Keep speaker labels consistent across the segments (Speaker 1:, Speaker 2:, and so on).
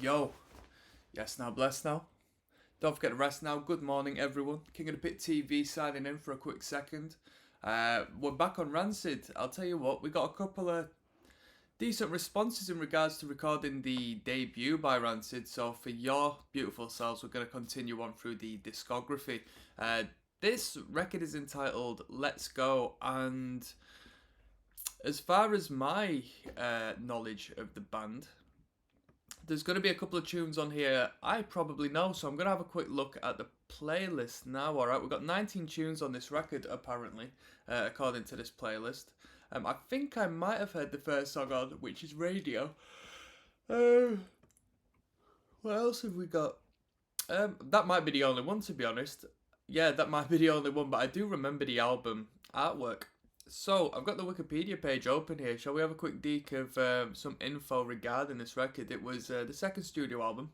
Speaker 1: Yo, yes now, bless now. Don't forget to rest now. Good morning, everyone. King of the Pit TV signing in for a quick second. We're back on Rancid. I'll tell you what, we got a couple of decent responses in regards to recording the debut by Rancid. So for your beautiful selves, we're going to continue on through the discography. This record is entitled Let's Go, and as far as my knowledge of the band, there's going to be a couple of tunes on here I probably know, so I'm going to have a quick look at the playlist now. Alright, we've got 19 tunes on this record, apparently, according to this playlist. I think I might have heard the first song on, which is Radio. What else have we got? That might be the only one, to be honest. Yeah, that might be the only one, but I do remember the album artwork. So, I've got the Wikipedia page open here. Shall we have a quick deek of some info regarding this record? It was the second studio album,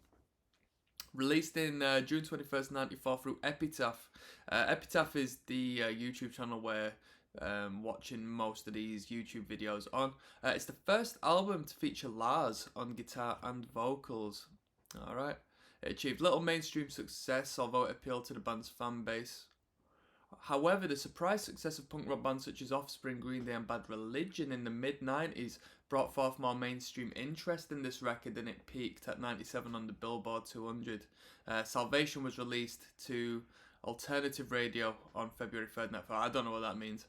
Speaker 1: released in June 21st, 94 through Epitaph. Epitaph is the YouTube channel where watching most of these YouTube videos on. It's the first album to feature Lars on guitar and vocals. Alright. It achieved little mainstream success, although it appealed to the band's fan base. However, the surprise success of punk rock bands such as Offspring, Green Day and Bad Religion in the mid-90s brought forth more mainstream interest in this record, and it peaked at 97 on the Billboard 200. Salvation was released to alternative radio on February 3rd. I don't know what that means.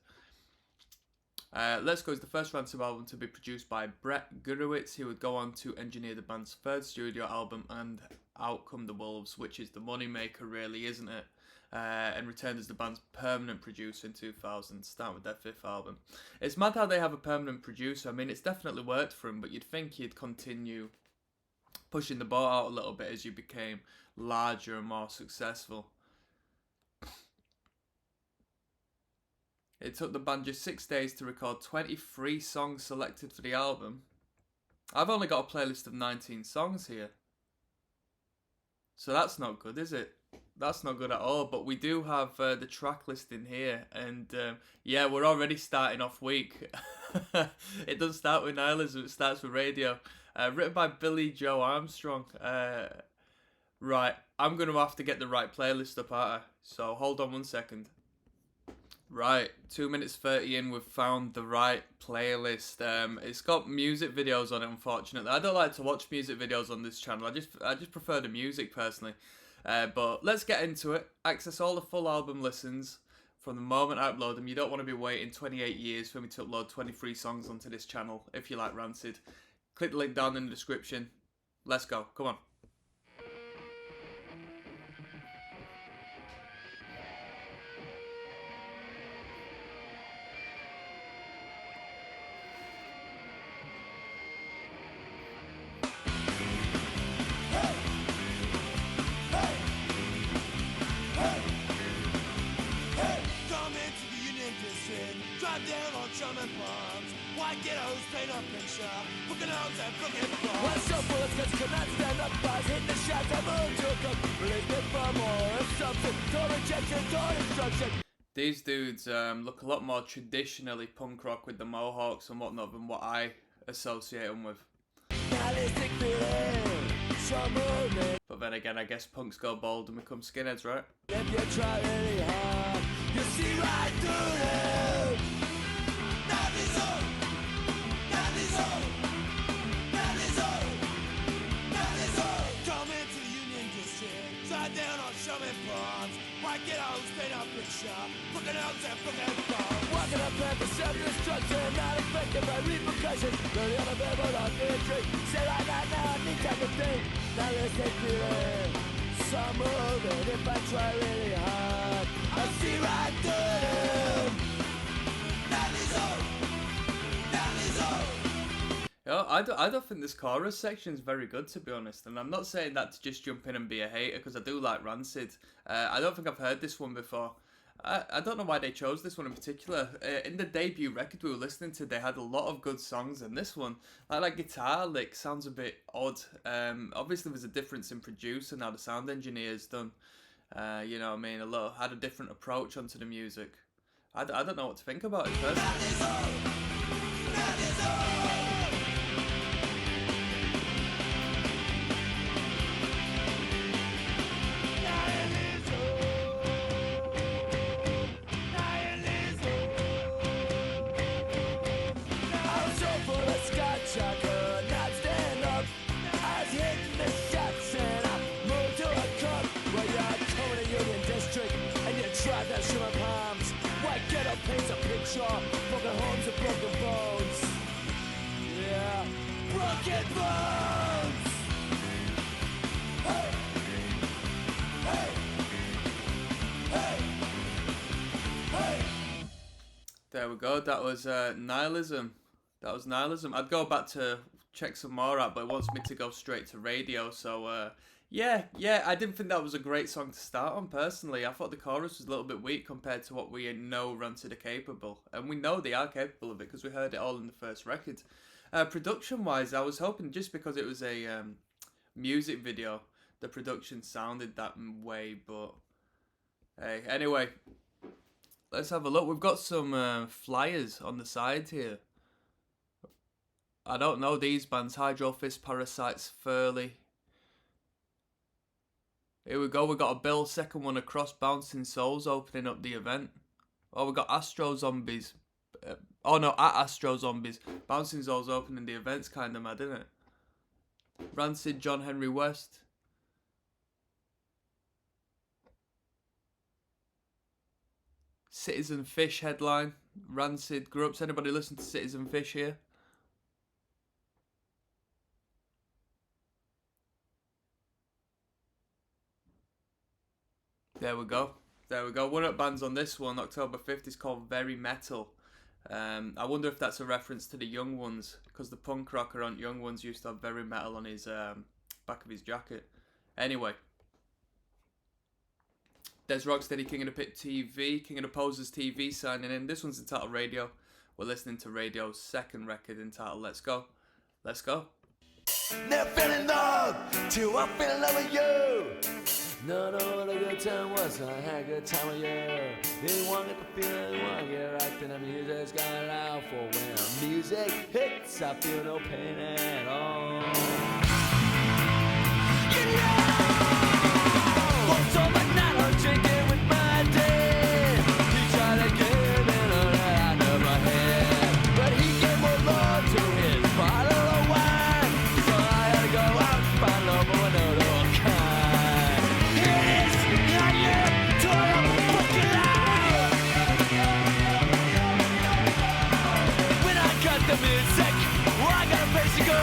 Speaker 1: Let's Go is the first Rancid album to be produced by Brett Gurewitz. He would go on to engineer the band's third studio album and Out Come the Wolves, which is the moneymaker really, isn't it? And returned as the band's permanent producer in 2000, starting with their fifth album. It's mad how they have a permanent producer. I mean, it's definitely worked for him, but you'd think he'd continue pushing the boat out a little bit as you became larger and more successful. It took the band just 6 days to record 23 songs selected for the album. I've only got a playlist of 19 songs here. So that's not good, is it? That's not good at all, but we do have the track list in here, and yeah, we're already starting off weak. It doesn't start with nihilism, it starts with Radio. Written by Billy Joe Armstrong. Right, I'm going to have to get the right playlist up, aren't I? So hold on one second. Right, 2 minutes 30 in, we've found the right playlist. It's got music videos on it, unfortunately. I don't like to watch music videos on this channel. I just prefer the music personally. But let's get into it. Access all the full album listens from the moment I upload them. You don't want to be waiting 28 years for me to upload 23 songs onto this channel if you like Rancid. Click the link down in the description. Let's go. Come on.
Speaker 2: Down on German bombs, white ghettos paint up in shop, broken homes and broken bombs. When some bullets could not stand up, bars hit the shots, I moved to come, release me for more of something, total rejection, total destruction.
Speaker 1: These dudes look a lot more traditionally punk rock with the mohawks and whatnot than what I associate them with. But then again, I guess punks go bold and become skinheads, right?
Speaker 2: If you try really hard, you see right through them. That is all. That is all. That is all. That is all. Come into the Union District, side down on Sherman Farms. White ghettos paint up in shop, broken homes and broken bombs. Walking up there for self-destruction, not affected by repercussions. Dirty on the paper, on the tree. Say right now, I need time to think. Now let's take feeling. Some moving if I try really hard. I'll see right through them. That is all. That is all.
Speaker 1: You know, I don't think this chorus section is very good, to be honest. And I'm not saying that to just jump in and be a hater, because I do like Rancid. I don't think I've heard this one before. I don't know why they chose this one in particular. In the debut record we were listening to, they had a lot of good songs, and this one, like guitar lick, sounds a bit odd. Obviously there's a difference in producer now. The sound engineer's done, you know what I mean, had a different approach onto the music. I don't know what to think about it personally.
Speaker 2: That is all. That is all. bones. Hey, hey, hey, hey.
Speaker 1: There we go. That was Nihilism. That was Nihilism. I'd go back to check some more out, but it wants me to go straight to radio. So yeah. I didn't think that was a great song to start on. Personally, I thought the chorus was a little bit weak compared to what we know Rancid are capable, and we know they are capable of it because we heard it all in the first record. Production-wise, I was hoping just because it was a music video, the production sounded that way. But hey, anyway. Let's have a look. We've got some flyers on the side here. I don't know these bands. Hydrofist, Parasites, Furley. Here we go. We got a bill, second one across, Bouncing Souls opening up the event. Oh, we got Astro Zombies. At Astro Zombies. Bouncing Souls opening the event's kind of mad, isn't it? Rancid, John Henry West. Citizen Fish headline. Rancid Groups. Anybody listen to Citizen Fish here? There we go. One up bands on this one, October 5th, is called Very Metal. I wonder if that's a reference to the Young Ones, because the punk rocker on Young Ones used to have Very Metal on his back of his jacket. Anyway. Dezrocksteady, King of the Pit TV, King of the Posers TV signing in. This one's entitled Radio. We're listening to Radio's second record entitled Let's Go. Let's go.
Speaker 2: Never fell in love till I fell in love with you. No, what a good time was. I had a good time with you. Anyone get the feeling, anyone get right, then the music's got it out for when music hits. I feel no pain at all. You know, what's on my night? I'm drinking with my dad. He tried to give me a that I never had, but he gave more love to his bottle of wine. So I had to go out and find love for another kind. Here it is, here I am, turn up the fucking light. When I got the music, well, I got a place to go.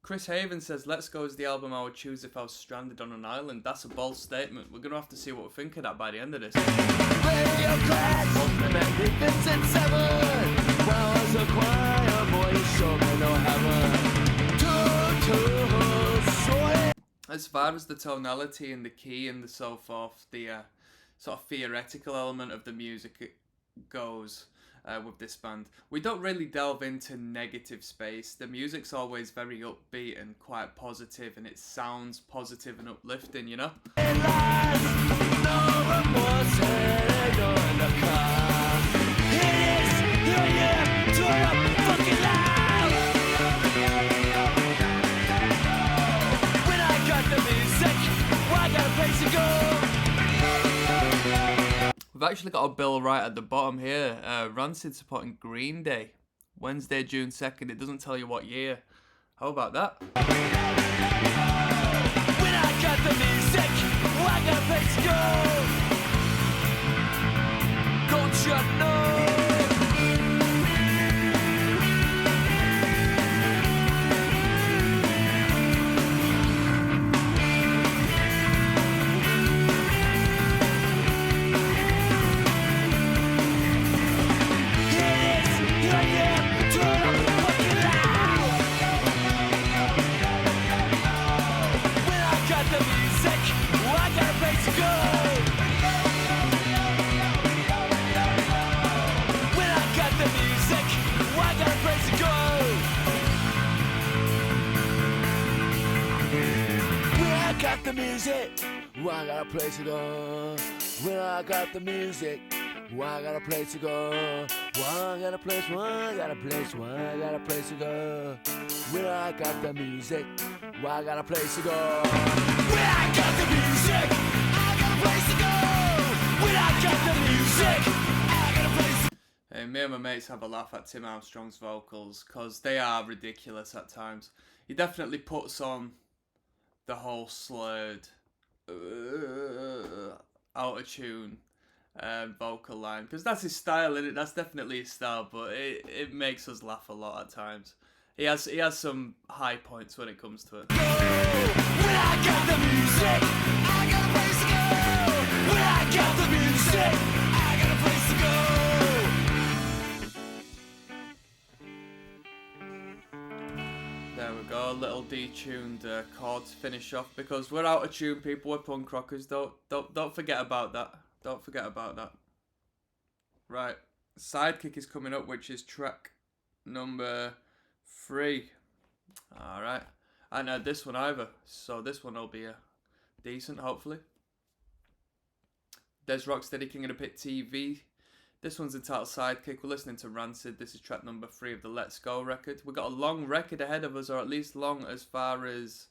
Speaker 1: Chris Haven says, Let's Go is the album I would choose if I was stranded on an island. That's a bold statement. We're going to have to see what we think of that by the end of this.
Speaker 2: Radio class on the Magnificent Seven. When I was a choir boy, you showed me no heaven.
Speaker 1: As far as the tonality and the key and the so forth, the sort of theoretical element of the music goes, with this band, we don't really delve into negative space. The music's always very upbeat and quite positive, and it sounds positive and uplifting, you know? We've actually got a bill right at the bottom here. Rancid supporting Green Day. Wednesday, June 2nd. It doesn't tell you what year. How about that?
Speaker 2: When I got the music, I got a place to go. Don't you know? Well, I got a place to go. When I got the music, well, I got a place to go. Well, I got a place, well, I got a place, well, I got a place to go. When I got the music, well, I got a place to go. When I got the music, I got a place to go. When I got the music, I got a place to go.
Speaker 1: Hey, me and my mates have a laugh at Tim Armstrong's vocals because they are ridiculous at times. He definitely puts on the whole slurred out of tune vocal line, because that's his style, and that's definitely his style. But it makes us laugh a lot at times. He has some high points when it comes to it.
Speaker 2: When I got the music, I got a place to go. When I got the music, I got a place to go.
Speaker 1: There we go, a little detuned chord to finish off, because we're out of tune, people. We're punk rockers. Don't forget about that. Don't forget about that. Right, Sidekick is coming up, which is track number 3. All right, I hadn't heard this one either, so this one will be decent, hopefully. Dezrocksteady, King of the Pit TV. This one's entitled Sidekick. We're listening to Rancid. This is track number 3 of the Let's Go record. We've got a long record ahead of us, or at least long as far as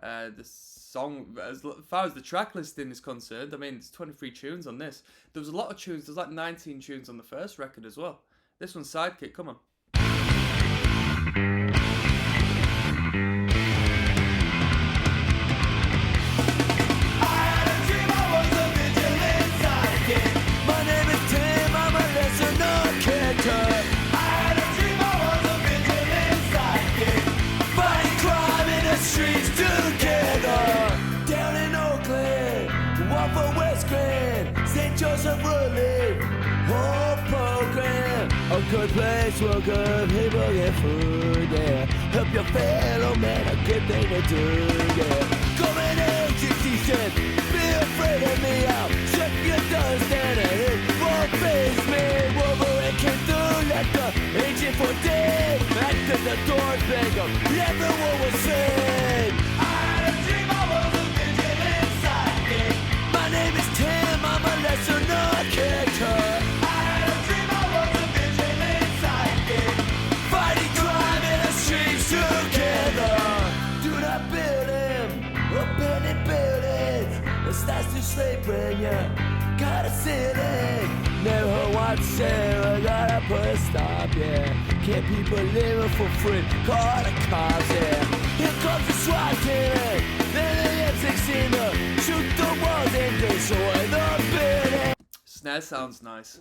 Speaker 1: the song, as far as the track listing is concerned. I mean, there's 23 tunes on this. There was a lot of tunes. There's like 19 tunes on the first record as well. This one's Sidekick. Come on.
Speaker 2: A good place where good people get food, yeah. Help your fellow man, a good thing to do, yeah. Come in agency shit, be afraid of me out. Shut your doors down and hit for face me. Wolverine came through like the agent for dead. After the doors bang up, everyone was saying I had a dream I was a vigilant sidekick. My name is Tim, I'm a lesser known character. Starts to sleep when you got a ceiling. Never want to say, I gotta put a stop, yeah. Can't people living for free, call the cops, yeah. Here comes the SWAT team, then the M16, shoot the walls and destroy the building.
Speaker 1: Snare sounds nice.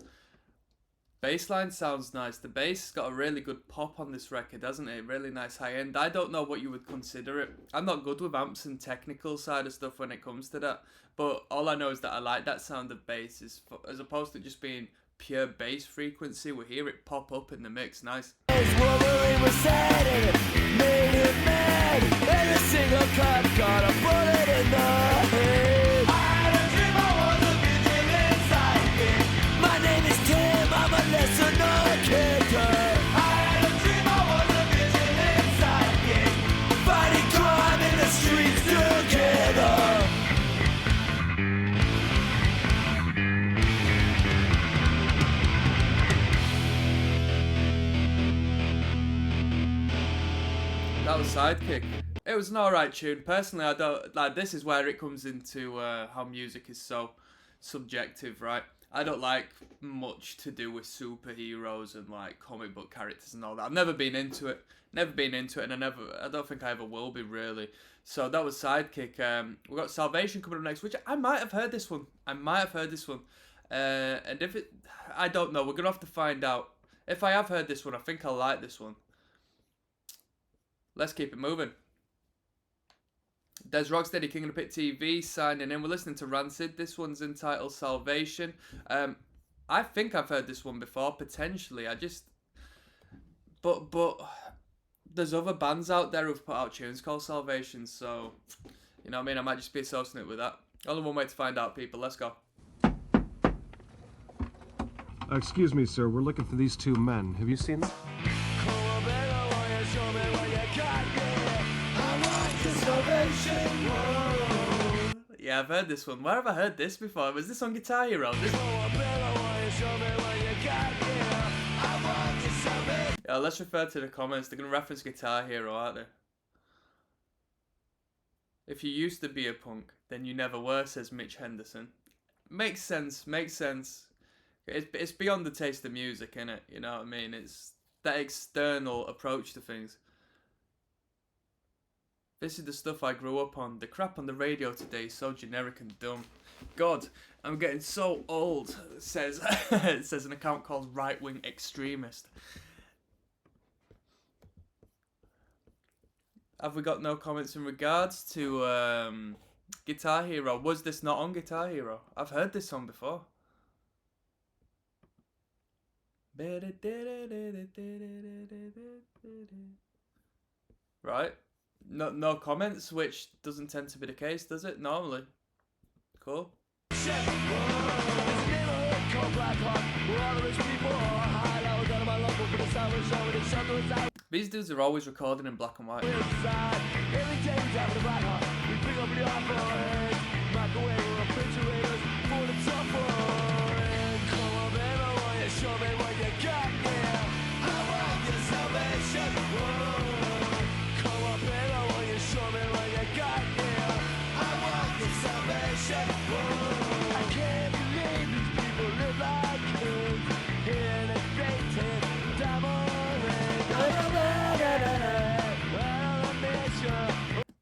Speaker 1: Bassline sounds nice. The bass got a really good pop on this record, hasn't it? Really nice high end. I don't know what you would consider it. I'm not good with amps and technical side of stuff when it comes to that. But all I know is that I like that sound of bass, as opposed to just being pure bass frequency. We hear it pop up in the mix. Nice.
Speaker 2: Wolverine was sad and it made him mad. Every single cop got a bullet in the head. I had a dream I was a vigilant sidekick. My name is Tim, I'm a lesser known character. I had a dream I was a vigilant sidekick. Fighting crime in the streets together.
Speaker 1: That was Sidekick. It was an alright tune. Personally, I don't like. This is where it comes into how music is so subjective, right? I don't like much to do with superheroes and like comic book characters and all that. I've never been into it. And I don't think I ever will be, really. So that was Sidekick. We got Salvation coming up next, which I might have heard this one. And if it, I don't know. We're gonna have to find out. If I have heard this one, I think I like this one. Let's keep it moving. Dezrocksteady, King of the Pit TV, signing in. We're listening to Rancid. This one's entitled Salvation. I think I've heard this one before, potentially. But there's other bands out there who've put out tunes called Salvation, so, you know what I mean? I might just be associating it with that. Only one way to find out, people. Let's go.
Speaker 3: Excuse me, sir. We're looking for these two men. Have you seen them?
Speaker 1: Yeah, I've heard this one. Where have I heard this before? Was this on Guitar Hero? Yeah, let's refer to the comments. They're going to reference Guitar Hero, aren't they? If you used to be a punk, then you never were, says Mitch Henderson. Makes sense. It's beyond the taste of music, innit? You know what I mean? It's that external approach to things. This is the stuff I grew up on. The crap on the radio today is so generic and dumb. God, I'm getting so old, says it says an account called Right Wing Extremist. Have we got no comments in regards to Guitar Hero? Was this not on Guitar Hero? I've heard this song before. Right? No comments, which doesn't tend to be the case, does it? Normally. Cool. These dudes are always recording in black and white.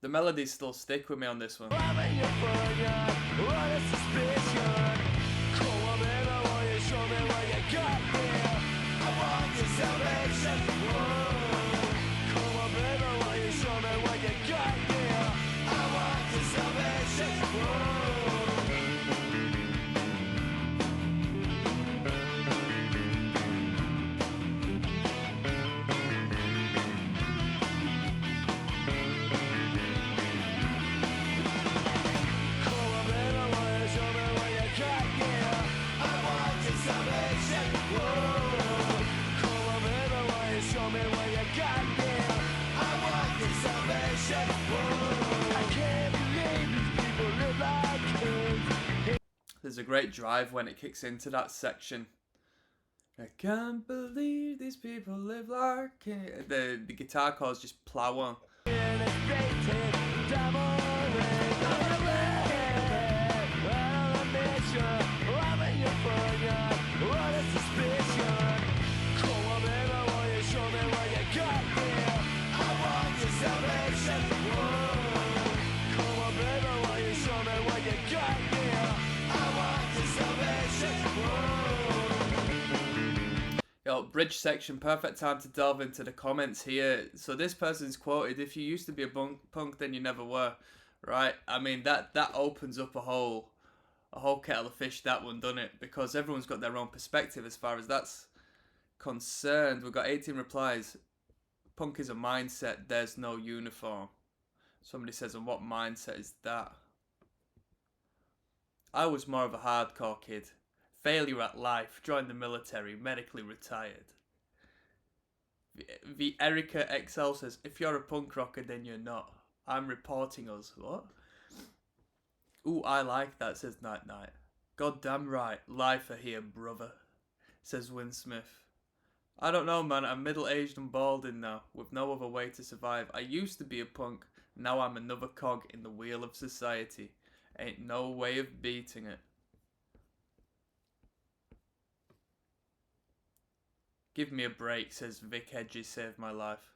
Speaker 1: The melodies still stick with me on this one. There's a great drive when it kicks into that section. I can't believe these people live like it. The guitar chords just plow on. Yo, bridge section, perfect time to delve into the comments here. So this person's quoted, if you used to be a punk, then you never were. Right? I mean, that opens up a whole kettle of fish, that one, doesn't it? Because everyone's got their own perspective as far as that's concerned. We've got 18 replies. Punk is a mindset, there's no uniform. Somebody says, and what mindset is that? I was more of a hardcore kid. Failure at life, joined the military, medically retired. The Erica XL says, if you're a punk rocker, then you're not. I'm reporting us. What? Ooh, I like that, says Night Night. Goddamn right, lifer here, brother, says Win Smith. I don't know, man, I'm middle-aged and balding now, with no other way to survive. I used to be a punk, now I'm another cog in the wheel of society. Ain't no way of beating it. Give me a break, says Vic Hedges, saved my life.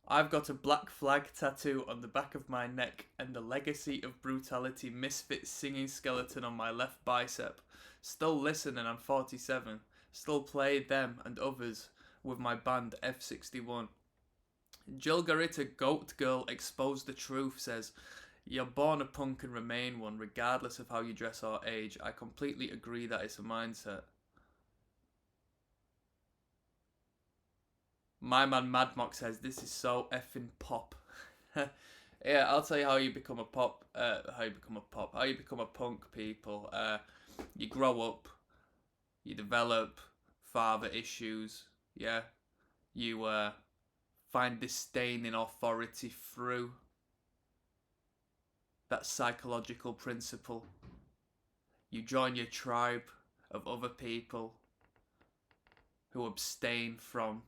Speaker 1: I've got a black flag tattoo on the back of my neck and the Legacy of Brutality Misfit singing skeleton on my left bicep. Still listen and I'm 47. Still play them and others with my band F61. Jill Garita Goat Girl Exposed the Truth says, you're born a punk and remain one regardless of how you dress or age. I completely agree that it's a mindset. My man Madmock says, this is so effing pop. Yeah, I'll tell you how you become a pop, how you become a punk, people. You grow up, you develop father issues, yeah. You find disdain in authority through that psychological principle. You join your tribe of other people who abstain from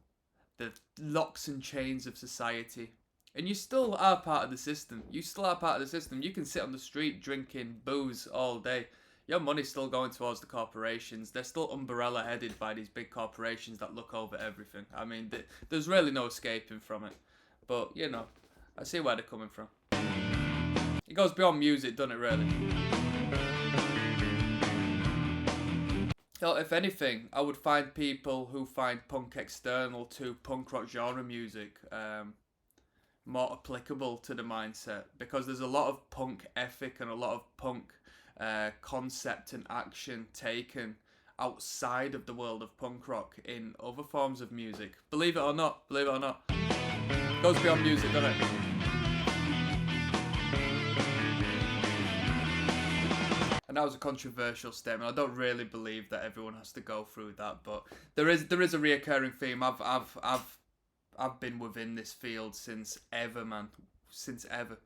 Speaker 1: the locks and chains of society. And you still are part of the system. You still are part of the system. You can sit on the street drinking booze all day. Your money's still going towards the corporations. They're still umbrella headed by these big corporations that look over everything. I mean, there's really no escaping from it. But, you know, I see where they're coming from. It goes beyond music, doesn't it, really? So, if anything, I would find people who find punk external to punk rock genre music more applicable to the mindset, because there's a lot of punk ethic and a lot of punk concept and action taken outside of the world of punk rock in other forms of music. Believe it or not, believe it or not. It goes beyond music, doesn't it? And that was a controversial statement. I don't really believe that everyone has to go through that, but there is a reoccurring theme. I've been within this field since ever, man. Since ever.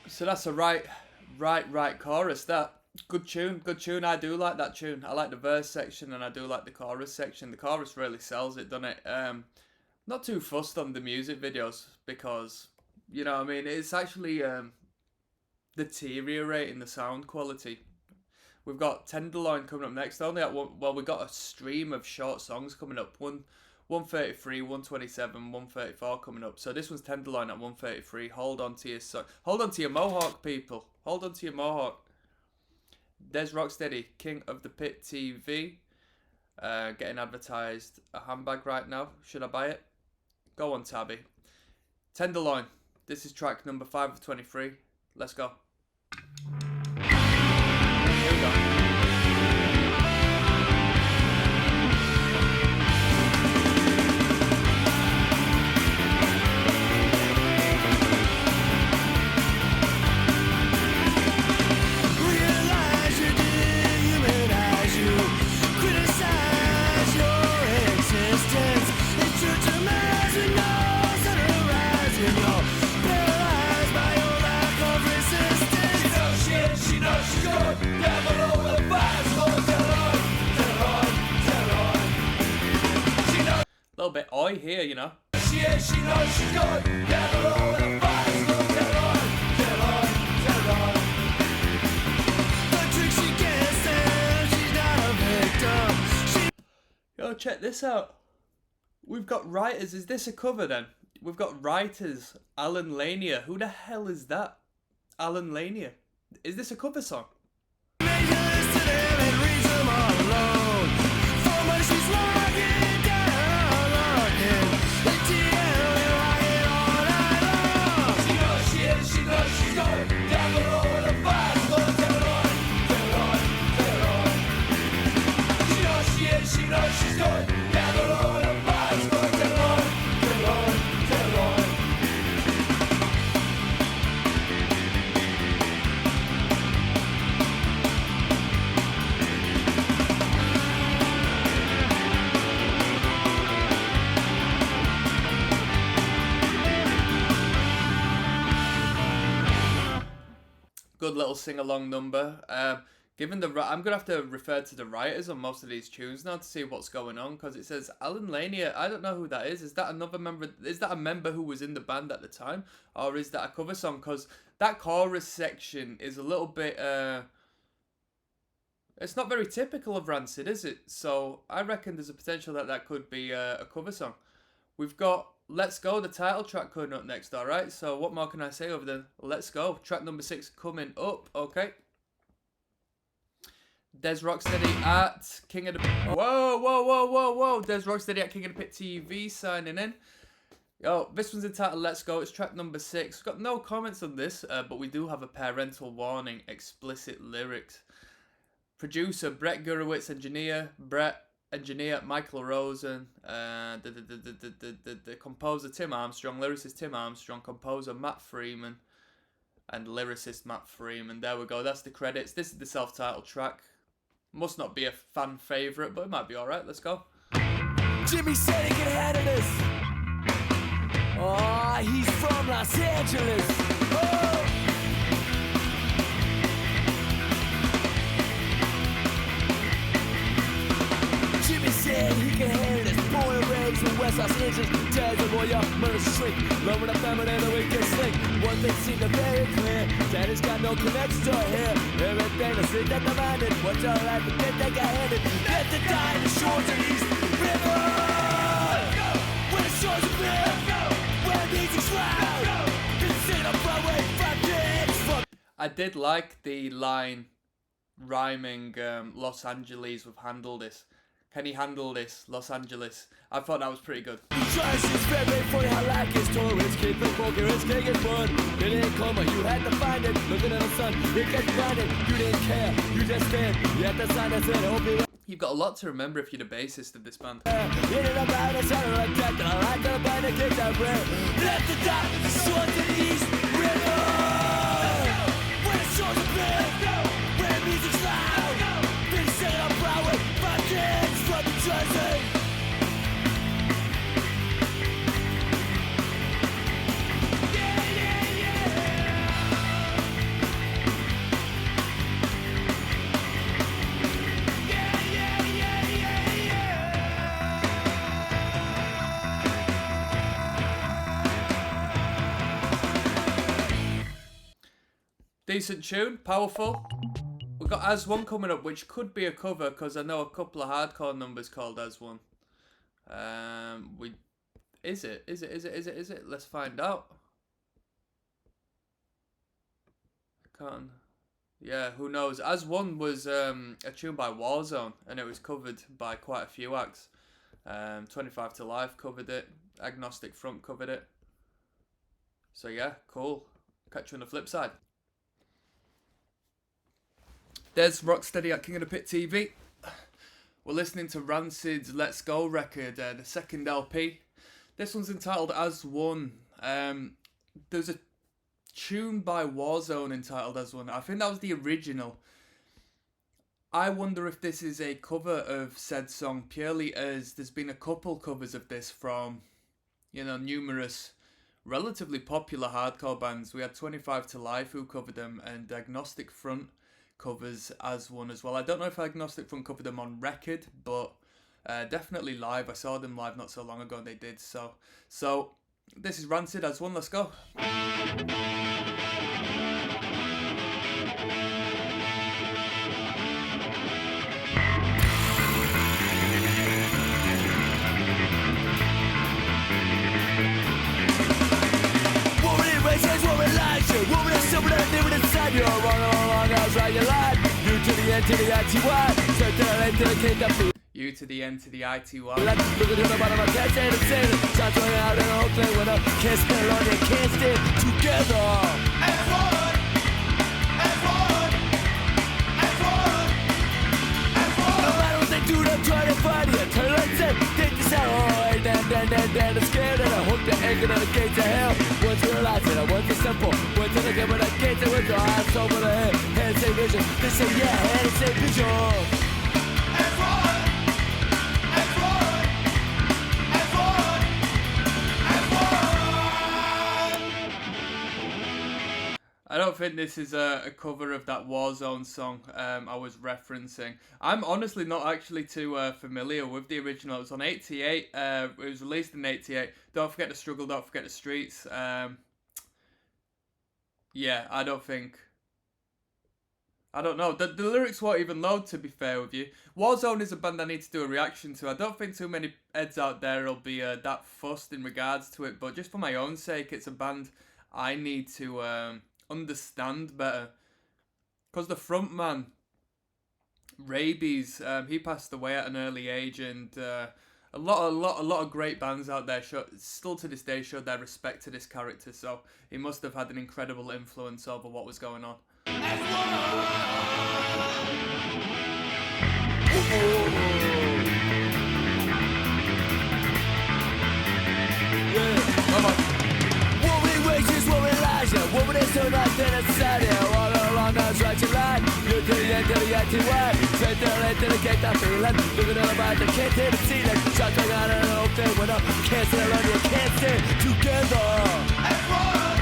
Speaker 1: So that's a right chorus. That good tune. I do like that tune. I like the verse section and I do like the chorus section. The chorus really sells it, doesn't it? Not too fussed on the music videos because, you know what I mean, it's actually deteriorating the sound quality. We've got Tenderloin coming up next. Only at one, well, we got a stream of short songs coming up. 133, 127, 134 coming up. So this one's Tenderloin at 133. Hold on to your mohawk, people. Hold on to your mohawk. Dezrocksteady, King of the Pit TV. Getting advertised a handbag right now. Should I buy it? Go on, Tabby. Tenderloin. This is track number 5 of 23. Let's go. Here we go. Little bit oi here, you know.
Speaker 2: She knows she's good. Never over the fires. Tell on. The trick she gets and she's not a victim.
Speaker 1: Yo, check this out. We've got writers. Is this a cover then? We've got writers. Alan Lanier. Who the hell is that? Alan Lanier. Is this a cover song? Good little sing-along number. Given the I'm gonna have to refer to the writers on most of these tunes now to see what's going on, because it says Alan Lanier. I don't know who that is. Is that another member? Is that a member who was in the band at the time, or is that a cover song? Because that chorus section is a little bit. It's not very typical of Rancid, is it? So I reckon there's a potential that that could be a cover song. We've got Let's Go, the title track, coming up next, alright? So what more can I say over there? Let's Go. Track number 6 coming up, okay? Dezrocksteady at King of the Pit. Whoa. Dezrocksteady at King of the Pit TV signing in. Yo, this one's entitled Let's Go. It's track number 6. We've got no comments on this, but we do have a parental warning, explicit lyrics. Producer, Brett Gurewitz. Engineer Michael Rosen, the composer Tim Armstrong, lyricist Tim Armstrong, composer Matt Freeman, and lyricist Matt Freeman. There we go, that's the credits. This is the self-titled track. Must not be a fan favourite, but it might be alright. Let's go.
Speaker 2: Jimmy said he could handle this. Oh, he's from Los Angeles. Oh. Jimmy said he can handle this. Born and raised in West Los Angeles. Dad's a lawyer, murder shrink. Loving the family and the weekend slick. One thing seemed to very clear. Daddy's got no connection to here. Everything is straight that demanded. What's your life and then they got handed. Let the die in the shores of East River. Where the shores are clear. Where the music's loud. This ain't a Broadway 5 kids. Fuck.
Speaker 1: I did like the line rhyming Los Angeles with handle this. Can he handle this, Los Angeles? I thought that was pretty good.
Speaker 2: Trash is very funny, I like his tourist kid, the poker is king is fun. It didn't come, you had to find it. Looking at the sun, it gets blinded. You didn't care, you just stand. You had to sign that said, hope you.
Speaker 1: You've got a lot to remember if you're the bassist of this band.
Speaker 2: It ain't about a sound like that, I like to find a kid that red. Left the dot, short to the East River. Where the shores are big, where the music's loud. Big set on Broadway, 5 kids from New Jersey.
Speaker 1: Decent tune, powerful. We've got As One coming up, which could be a cover because I know a couple of hardcore numbers called As One. Is it? Let's find out. Can't. Yeah, who knows? As One was a tune by Warzone, and it was covered by quite a few acts. 25 to Life covered it. Agnostic Front covered it. So yeah, cool. Catch you on the flip side. There's Rocksteady at King of the Pit TV. We're listening to Rancid's Let's Go record, the second LP. This one's entitled As One. There's a tune by Warzone entitled As One. I think that was the original. I wonder if this is a cover of said song purely as there's been a couple covers of this from, numerous relatively popular hardcore bands. We had 25 to Life who covered them, and Agnostic Front covers As One as well. I don't know if Agnostic Front covered them on record, but definitely live. I saw them live not so long ago and they did. So this is Rancid As One. Let's go.
Speaker 2: You're running along outside your line. You to the end to the ITY. Straight to the end to the KW.
Speaker 1: You to the end to the ITY.
Speaker 2: Let's look at the bottom of that and say it. Shots going out in a whole thing with a kiss and on you can't stand together. As one. As one. As one. As one. No matter what they do, they're trying to find you. Turn right and take this out. Alright, then, I'm scared and I hope the anchor on the gates of hell. Once you realize it, once it's simple. Once you look at the gates and with your eyes over the head. Head say vision. They say yeah, head say vision. As one. As one. As one. As one.
Speaker 1: I don't think this is a cover of that Warzone song I was referencing. I'm honestly not actually too familiar with the original. It was on 88. It was released in 88. Don't forget the struggle, don't forget the streets. Yeah, I don't know. The lyrics won't even load, to be fair with you. Warzone is a band I need to do a reaction to. I don't think too many heads out there will be that fussed in regards to it. But just for my own sake, it's a band I need to understand better. Because the frontman, Rabies, he passed away at an early age. And a lot of great bands out there still to this day show their respect to this character. So he must have had an incredible influence over what was going on.
Speaker 2: As one. What we waste is what we lies. What we so not then inside here. All along the right to line. You to the end to the ITY. Say Until they dedicate that feeling. Looking at about the can't hit the ceiling. Shots ring out an open window. Can't stay alone, you can't stay together. As one,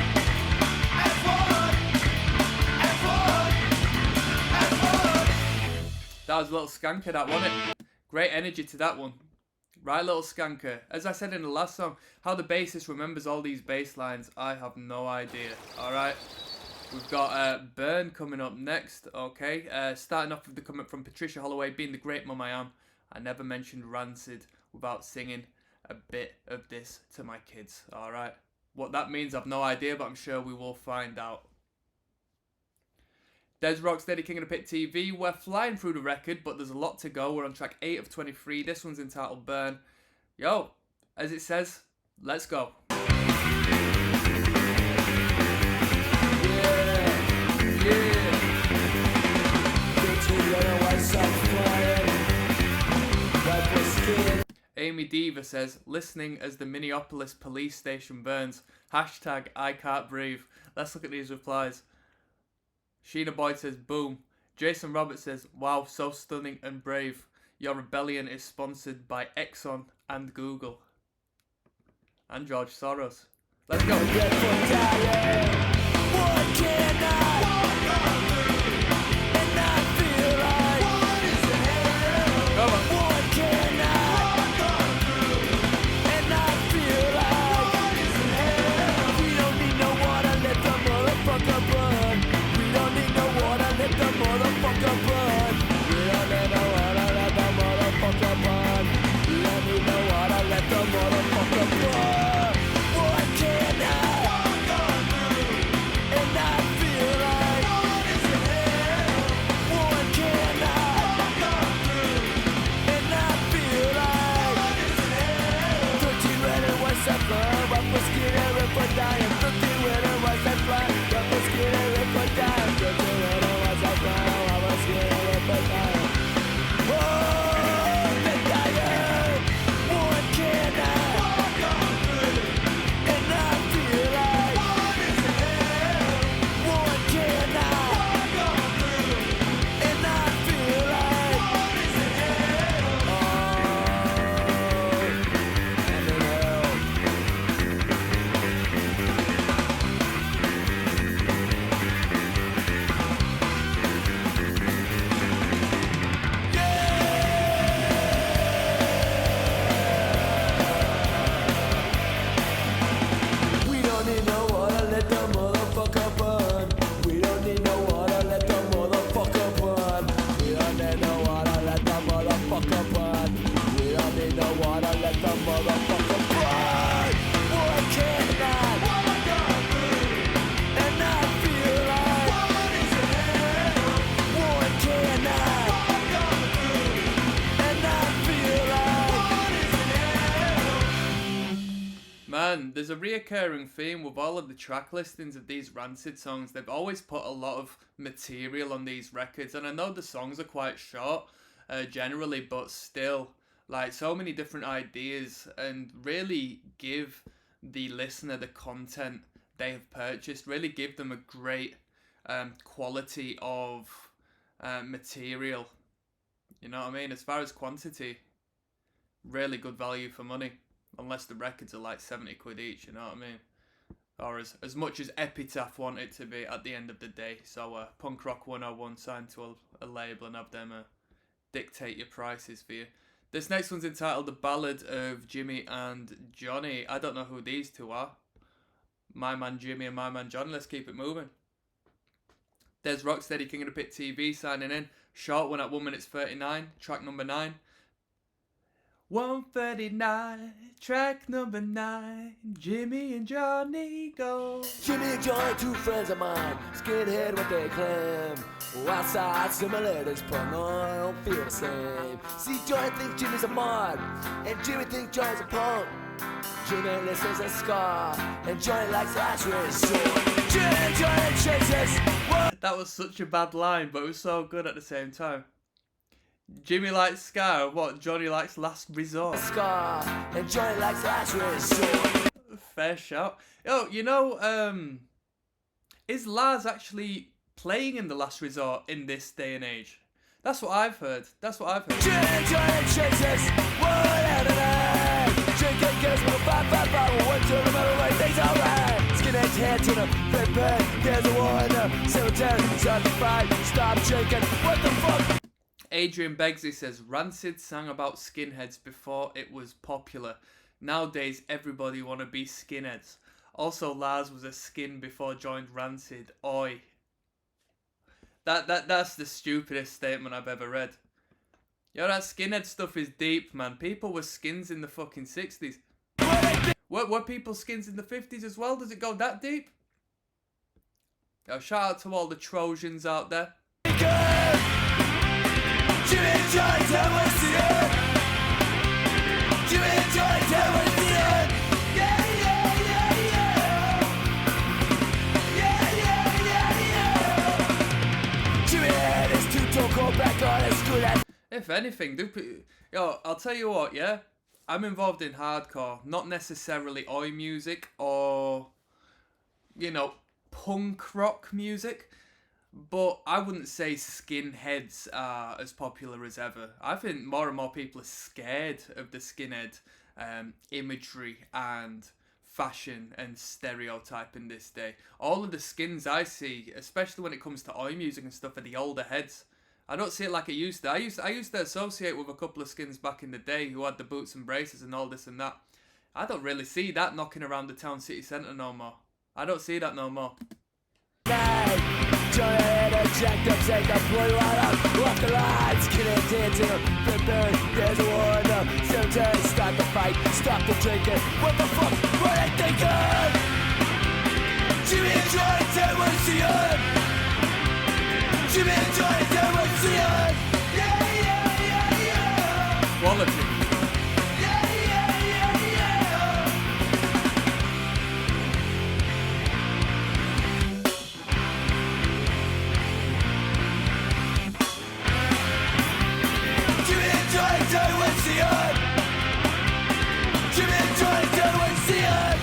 Speaker 2: as one, as one, as one.
Speaker 1: That was a little skanker, that wasn't it? Great energy to that one. Right, little skanker. As I said in the last song, how the bassist remembers all these bass lines, I have no idea. Alright. We've got Burn coming up next, okay. Starting off with the comment from Patricia Holloway, being the great mum I am, I never mentioned Rancid without singing a bit of this to my kids, alright. What that means, I've no idea, but I'm sure we will find out. Dezrocksteady, King of the Pit TV, we're flying through the record, but there's a lot to go. We're on track 8 of 23, this one's entitled Burn. Yo, as it says, let's go. Amy Diva says, listening as the Minneapolis police station burns. Hashtag I can't breathe. Let's look at these replies. Sheena Boyd says, boom. Jason Roberts says, wow, so stunning and brave. Your rebellion is sponsored by Exxon and Google. And George Soros. Let's go.
Speaker 2: What can
Speaker 1: Come on. Man, there's a reoccurring theme with all of the track listings of these Rancid songs. They've always put a lot of material on these records, and I know the songs are quite short generally, but still, like, so many different ideas, and really give the listener the content they have purchased, really give them a great quality of material. You know what I mean? As far as quantity, really good value for money. Unless the records are like 70 quid each, you know what I mean? Or as much as Epitaph want it to be at the end of the day. So Punk Rock 101 signed to a label and have them dictate your prices for you. This next one's entitled The Ballad of Jimmy and Johnny. I don't know who these two are. My Man Jimmy and My Man Johnny. Let's keep it moving. There's Rocksteady, King of the Pit TV signing in. Short one at 1 minute 39. Track number 9. 139, track number 9, Jimmy and Johnny go.
Speaker 2: Jimmy and Johnny, two friends of mine, skinhead what they claim. Outside similarities, but no, I don't feel the same. See, Johnny thinks Jimmy's a mod, and Jimmy thinks Johnny's a punk. Jimmy listens to ska, and Johnny likes Ashway. So Jimmy and Johnny chases.
Speaker 1: That was such a bad line, but it was so good at the same time. Jimmy likes ska, what? Johnny likes Last Resort.
Speaker 2: Ska, and Johnny likes Ashway. So
Speaker 1: fair shout. Oh, you know, is Lars actually playing in the Last Resort in this day and age? That's what I've heard. That's what I've heard.
Speaker 2: Giant chases, whatever that. Drinking girls with a 555, one to the middle, everything's alright. Skinhead's head to the flip. There's a war in the cemetery. Start the fight, stop drinking. What the fuck?
Speaker 1: Adrian Begsley says Rancid sang about skinheads before it was popular. Nowadays, everybody wanna be skinheads. Also, Lars was a skin before joined Rancid. Oi. That's the stupidest statement I've ever read. Yo, that skinhead stuff is deep, man. People were skins in the fucking 60s. Were people skins in the 50s as well? Does it go that deep? Yo, shout out to all the Trojans out there. If anything, yo, I'll tell you what, yeah? I'm involved in hardcore, not necessarily oi music or, you know, punk rock music, but I wouldn't say skinheads are as popular as ever. I think more and more people are scared of the skinhead imagery and fashion and stereotype in this day. All of the skins I see, especially when it comes to oi music and stuff, are the older heads. I don't see it like it used to. I used to associate with a couple of skins back in the day who had the boots and braces and all this and that. I don't really see that knocking around the town city centre no more. I don't see that no more.
Speaker 2: There's a war in the cemetery. Start the fight, stop the drinking. What the fuck? What are they thinking? Jimmy and Johnny, tell what's the end. Jimmy and Johnny, tell what's the end. Yeah.
Speaker 1: Quality.
Speaker 2: Yeah. Jimmy and Johnny, tell what's the end. Jimmy and Johnny, tell what's the end.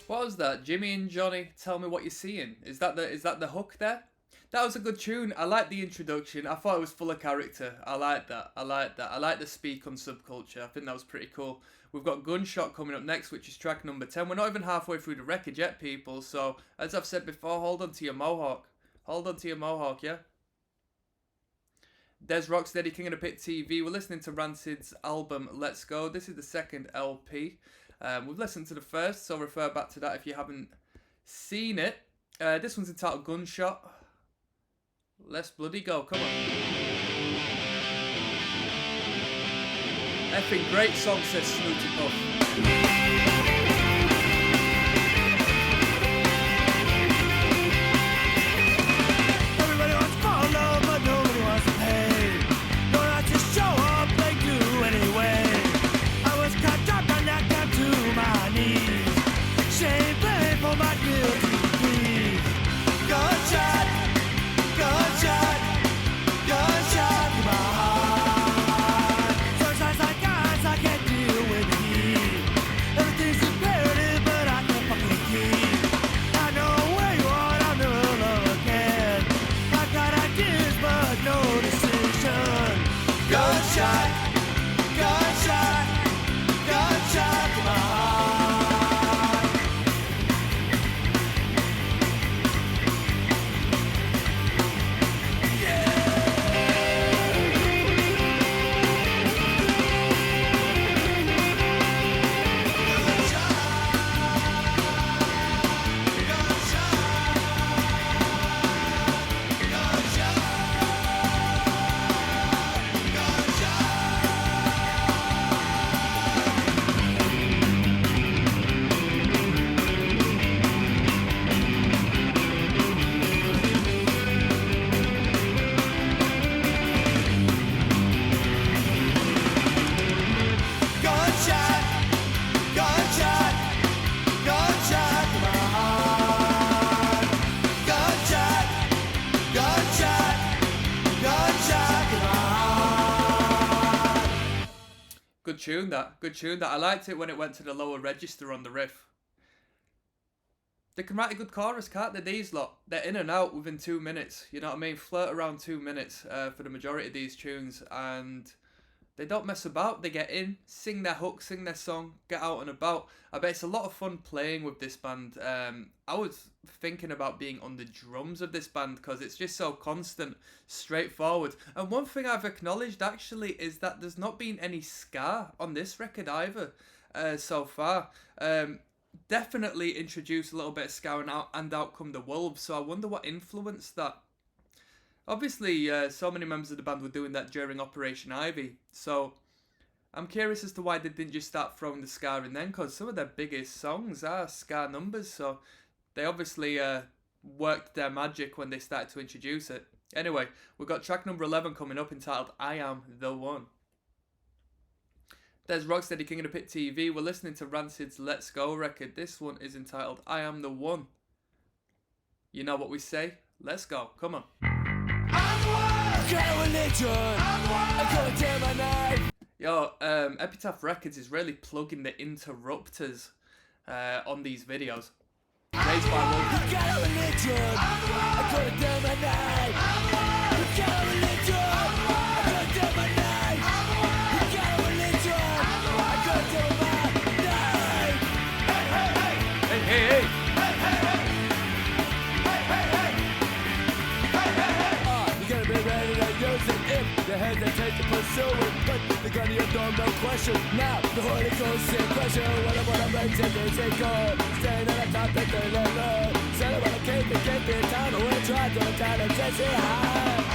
Speaker 1: What was that? Jimmy and Johnny, tell me what you're seeing. Is that the hook there? That was a good tune. I like the introduction. I thought it was full of character. I like that. I like the speak on subculture. I think that was pretty cool. We've got Gunshot coming up next, which is track number 10. We're not even halfway through the record yet, people. So, as I've said before, hold on to your mohawk. Hold on to your mohawk, yeah? dezrocksteady, King of the Pit TV. We're listening to Rancid's album, Let's Go. This is the second LP. We've listened to the first, so refer back to that if you haven't seen it. This one's entitled Gunshot. Let's bloody go, come on. Effing great song, says Snooty Puff.
Speaker 2: Everybody wants to follow, but nobody wants to pay. No one wants to show up, they do anyway. I was caught up and knocked down to my knees. Shame, blame for my guilty deeds. Gunshot, gunshot, gunshot to my heart. Sometimes like guys, I can't deal with the heat.
Speaker 1: Good tune that. Good tune that. I liked it when it went to the lower register on the riff. They can write a good chorus, can't they, these lot? They're in and out within 2 minutes. You know what I mean? Flirt around 2 minutes for the majority of these tunes. And they don't mess about. They get in, sing their hook, sing their song, get out and about. I bet it's a lot of fun playing with this band. I was thinking about being on the drums of this band because it's just so constant, straightforward. And one thing I've acknowledged actually is that there's not been any ska on this record either so far. Definitely introduce a little bit of ska and Out Come the Wolves. So I wonder what influenced that. Obviously, so many members of the band were doing that during Operation Ivy, so I'm curious as to why they didn't just start throwing the ska in then, because some of their biggest songs are ska numbers, so they obviously worked their magic when they started to introduce it. Anyway, we've got track number 11 coming up entitled I Am The One. There's Rocksteady, King of the Pit TV. We're listening to Rancid's Let's Go record. This one is entitled I Am The One. You know what we say? Let's go. Come on. Yo, Epitaph Records is really plugging the interrupters on these videos. Raised by Hey.
Speaker 2: You hesitate to pursue it, but the gun you don't no question. Now the Holy Ghost in pressure. What I wanna make is a goal. Staying at the top of the level. Said I wanna keep the town away. Try to the kind of Jesse high.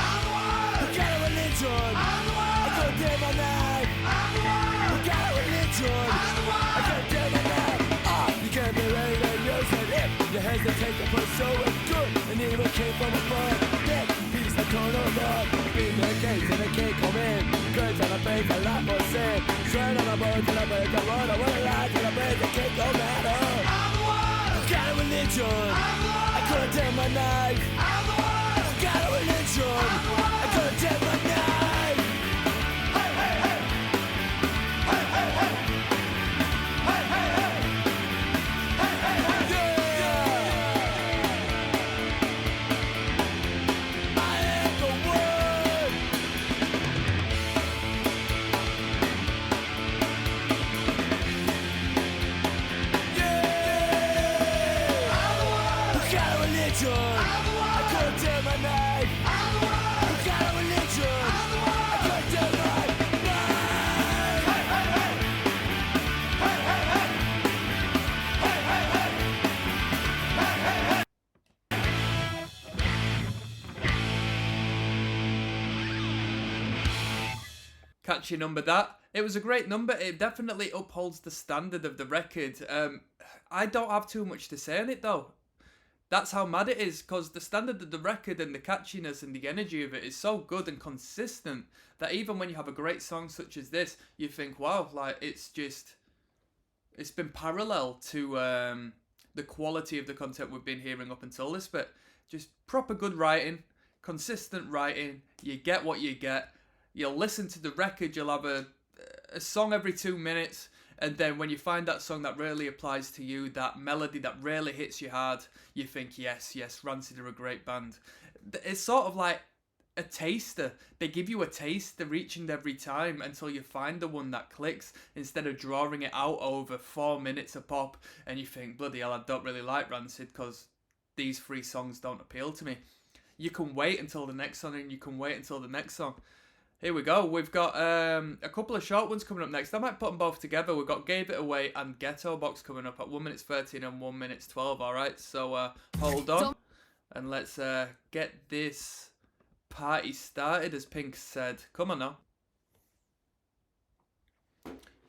Speaker 2: We got a religion. I go take my knife. We got a religion. I go take my knife. You can't be ready to use it if you hesitate to pursue it. Good and evil came from above. Death, peace, and total love. The case and the cake come in. Goods on a face, a lot more sin. Straight on a boat till I break the road. I wanna lie till I break the cake, don't matter. I got a religion. I couldn't take my knife. I got a religion. I couldn't take my knife. Hey, hey, hey. Hey, hey, hey. Hey, hey, hey. Hey, hey, hey. I couldn't take my knife. I got a religion. I couldn't take my knife. Hey, hey, hey. Hey, hey, hey. Hey, hey, hey. Hey, hey, hey.
Speaker 1: Catchy number that. It was a great number. It definitely upholds the standard of the record. I don't have too much to say on it though. That's how mad it is, because the standard of the record and the catchiness and the energy of it is so good and consistent that even when you have a great song such as this, you think, wow, like it's been parallel to the quality of the content we've been hearing up until this bit. Just proper good writing, consistent writing, you get what you get. You'll listen to the record, you'll have a song every 2 minutes, and then when you find that song that really applies to you, that melody that really hits you hard, you think, yes, Rancid are a great band. It's sort of like a taster. They give you a taste, they're reaching every time until you find the one that clicks, instead of drawing it out over 4 minutes a pop, and you think, bloody hell, I don't really like Rancid because these 3 songs don't appeal to me. You can wait until the next song, and you can wait until the next song. Here we go. We've got a couple of short ones coming up next. I might put them both together. We've got Gave It Away and Ghetto Box coming up at 1 minute 13 and 1 minute 12. All right, so hold on. And let's get this party started, as Pink said. Come on now.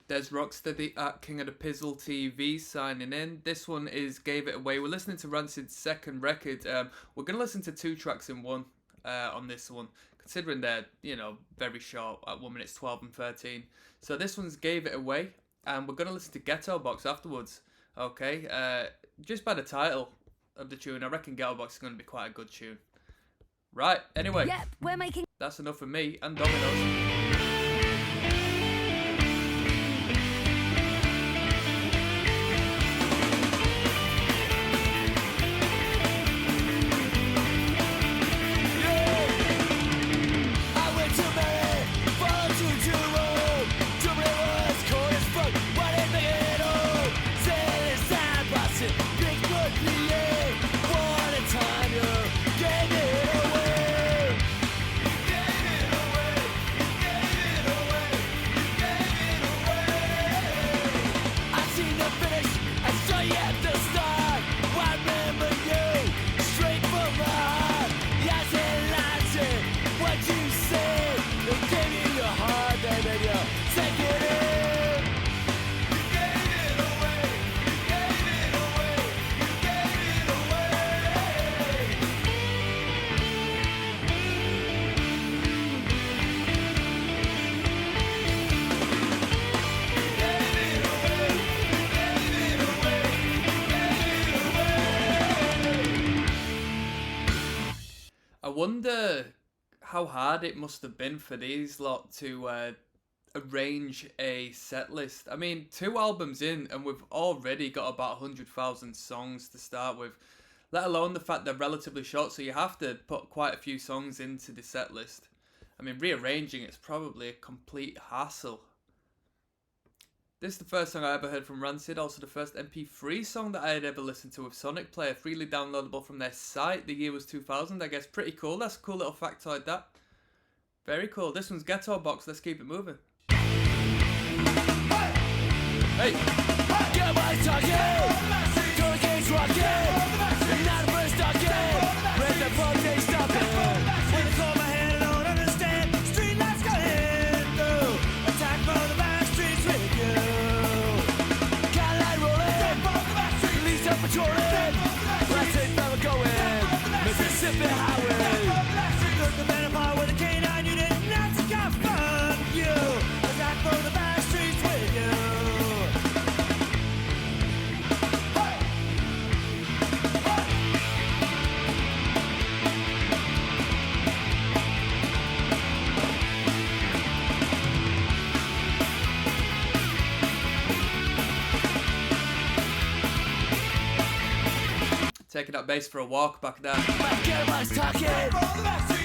Speaker 1: There's Rocksteady at King of the Pizzle TV signing in. This one is Gave It Away. We're listening to Rancid's second record. We're going to listen to 2 tracks in one on this one, considering they're, very short at 1 minute 12 and 13. So this one's Gave It Away, and we're going to listen to Ghetto Box afterwards. Okay, just by the title of the tune, I reckon Ghetto Box is going to be quite a good tune. Right, anyway,
Speaker 4: Yep, we're making...
Speaker 1: that's enough for me and Domino's. wonder how hard it must have been for these lot to arrange a set list. I mean, 2 albums in, and we've already got about 100,000 songs to start with, let alone the fact they're relatively short, so you have to put quite a few songs into the set list. I mean, rearranging it's probably a complete hassle. This is the first song I ever heard from Rancid, also the first MP3 song that I had ever listened to with Sonic Player, freely downloadable from their site. The year was 2000, I guess. Pretty cool. That's a cool little factoid, that. Very cool. This one's Ghetto Box. Let's keep it moving. Hey!
Speaker 2: Get my talking! Don't get rocking! Not a first talking! Break the phone, they stop it! When I call my hand, I don't understand. Street lights go in through. Attack from the back streets with you. Cadillac rolling. Police are patrolling. Last day never going. Mississippi highway. Took the better part with a canine unit. Nazi cop fun you. Attack from the back streets with you.
Speaker 1: Taking that bass for a walk back there.
Speaker 2: Everybody's talking,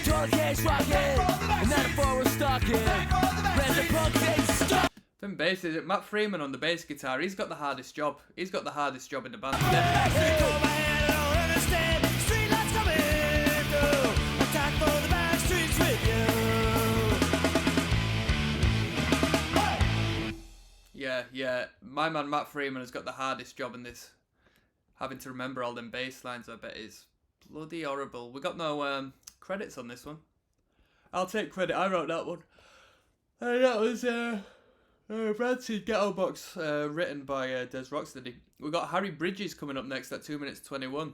Speaker 2: talking, rocking, and then the forward stalking. Let the punk face stop.
Speaker 1: Them basses, Matt Freeman on the bass guitar, he's got the hardest job. He's got the hardest job in the band. Yeah, my man Matt Freeman has got the hardest job in this. Having to remember all them bass lines, I bet, is bloody horrible. We got no credits on this one. I'll take credit, I wrote that one. That was Rancid Ghetto Box, written by dezrocksteady. We got Harry Bridges coming up next at 2 minutes 21.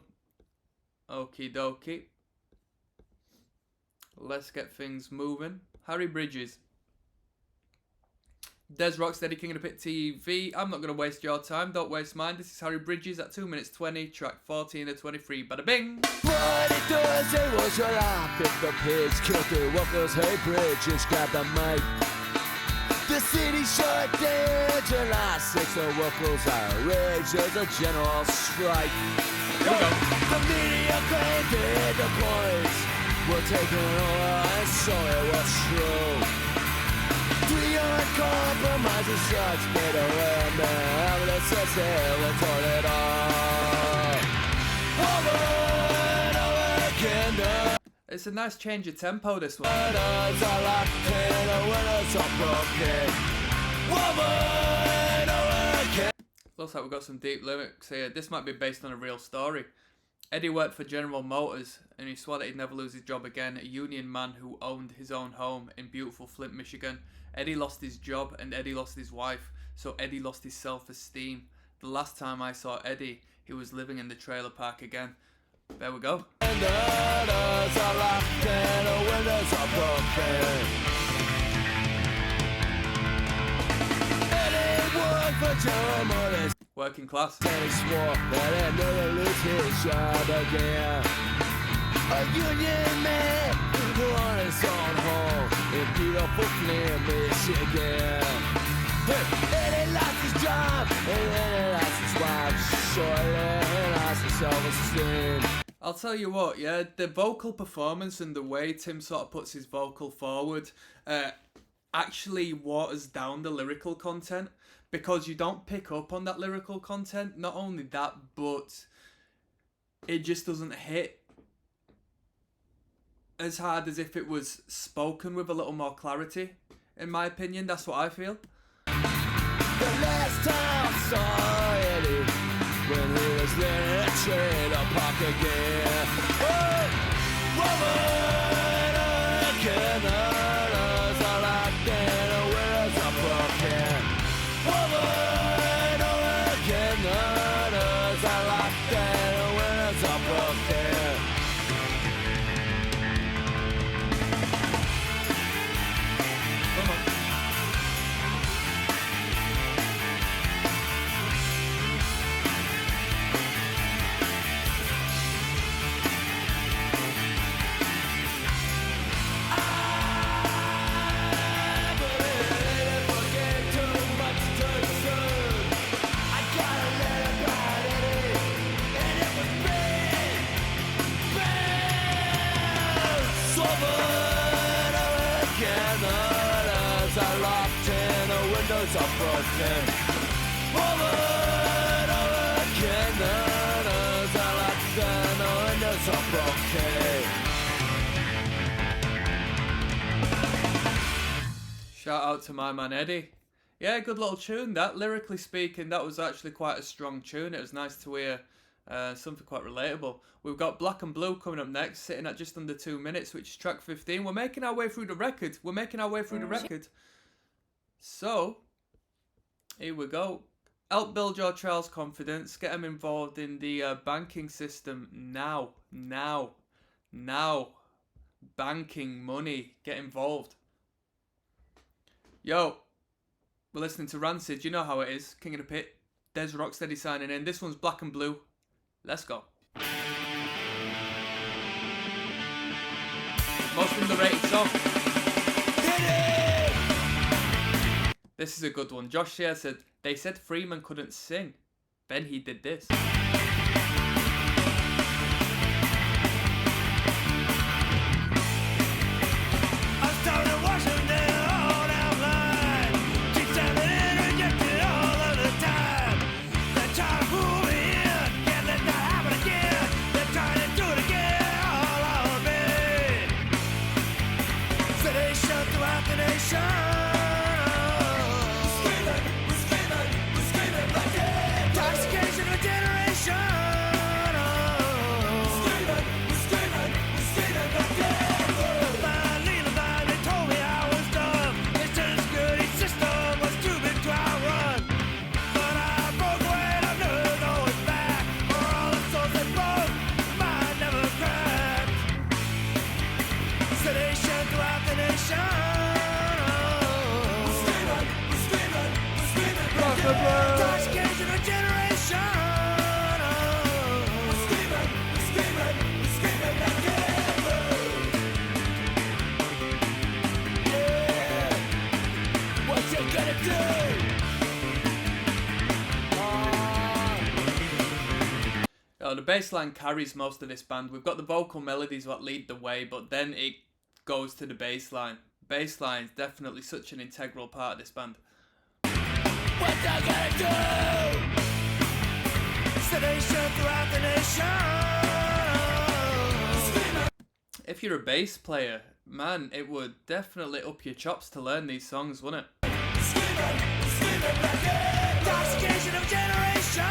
Speaker 1: Okie dokie. Let's get things moving. Harry Bridges. dezrocksteady, King of the Pit TV. I'm not going to waste your time. Don't waste mine. This is Harry Bridges at 2 minutes 20, track 14 of 23. Bada bing!
Speaker 2: What it does, it was your life. If the pigs killed the workers, hey, Bridges grabbed the mic. The city shut down July 6th. The workers are rage. There's a general strike.
Speaker 1: Here we go.
Speaker 2: The media claimed it, the boys were taking over, and so it was true. We are compromising such better women. Let's say we told it all. Over and over again.
Speaker 1: It's a nice change of tempo, this one.
Speaker 2: Winners are locked in, the winners are broken. Over and over again.
Speaker 1: Looks like we've got some deep lyrics here. This might be based on a real story. Eddie worked for General Motors, and he swore that he'd never lose his job again. A union man who owned his own home in beautiful Flint, Michigan. Eddie lost his job, and Eddie lost his wife, so Eddie lost his self-esteem. The last time I saw Eddie, he was living in the trailer park again. There we go.
Speaker 2: The doors are locked and the windows are broken. Eddie worked for General Motors.
Speaker 1: Working class.
Speaker 2: And he swore that he'd never lose his job again. A union man who owned his own home in beautiful Flint, Michigan. Eddie lost his job, and then he lost his wife. Shortly, he lost his self-esteem.
Speaker 1: I'll tell you what, yeah, the vocal performance and the way Tim sort of puts his vocal forward actually waters down the lyrical content, because you don't pick up on that lyrical content. Not only that, but it just doesn't hit as hard as if it was spoken with a little more clarity. In my opinion, that's what I feel.
Speaker 2: The last time I saw Eddie, when he was there in a trailer park again. Oh, woman, again, the doors are locked and the windows are broken. Woman, again, the doors are locked and the windows are broken.
Speaker 1: Come on. Shout out to my man Eddie. Yeah, good little tune that. Lyrically speaking, that was actually quite a strong tune. It was nice to hear something quite relatable. We've got Black and Blue coming up next, sitting at just under 2 minutes, which is track 15. We're making our way through the record. So, here we go. Help build your child's confidence. Get them involved in the banking system now. Banking, money. Get involved. Yo, we're listening to Rancid. You know how it is. King of the Pit. Dezrocksteady signing in. This one's Black and Blue. Let's go. Most underrated song. This is a good one. Josh Shear said, they said Freeman couldn't sing. Then he did this. The bass line carries most of this band. We've got the vocal melodies what lead the way, but then it goes to the bass line. Bass line is definitely such an integral part of this band.
Speaker 2: What I gotta do? Sedation throughout the nation.
Speaker 1: If you're a bass player, man, it would definitely up your chops to learn these songs, wouldn't it?
Speaker 2: Screaming, intoxication of generation.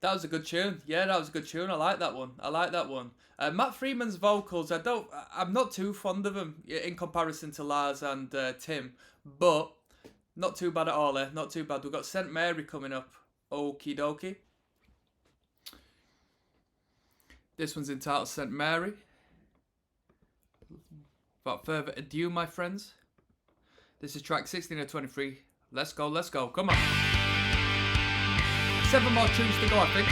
Speaker 1: That was a good tune. Yeah, that was a good tune. I like that one. Matt Freeman's vocals, I'm not too fond of him in comparison to Lars and Tim, but not too bad at all. Not too bad. We've got St. Mary coming up. Okie dokie. This one's entitled St. Mary. Without further ado, my friends, this is track 16 of 23. Let's go. Come on. 7 more tunes to go, I think.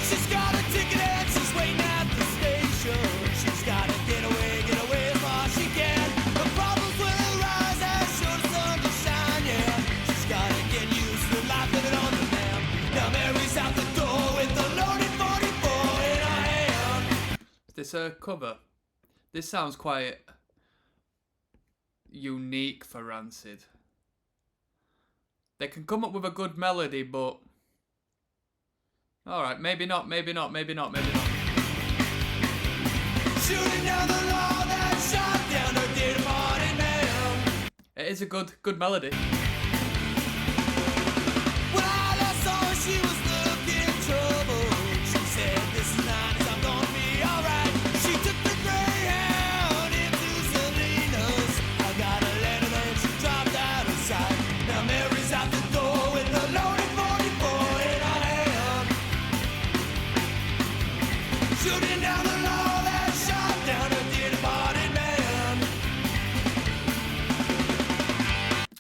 Speaker 2: She's got a ticket and she's waiting at the station. She's gotta get away as far as she can. The problems will rise as sure the sun will shine, yeah. She's gotta get used to life living on the lam. Now Mary's out the door with the loaded 44 in her hand.
Speaker 1: Is this a cover? This sounds quite unique for Rancid. They can come up with a good melody, but alright, maybe not.
Speaker 2: Shooting down the law that shot down her dear departed man.
Speaker 1: It is a good melody.
Speaker 2: When I last saw her, she was looking trouble. She said, this night I'm gonna be alright. She took the Greyhound into Salinas. I got a letter that she dropped out of sight. Now Mary's out the door with a loaded 44 in her hand. Shooting down the law that shot down her dear departed man.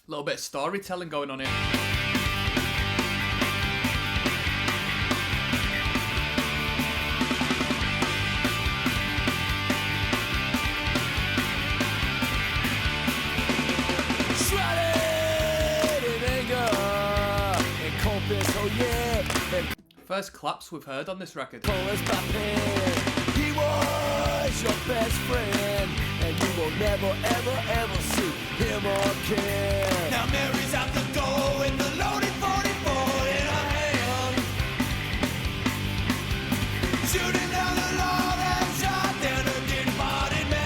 Speaker 1: A little bit of storytelling going on here. First claps we've heard on this record.
Speaker 2: He was your best friend, and you will never, ever, ever see him again. Now Mary's out the door with the loaded 44 in her hand, shooting down the law that shot down a dead-bodied man.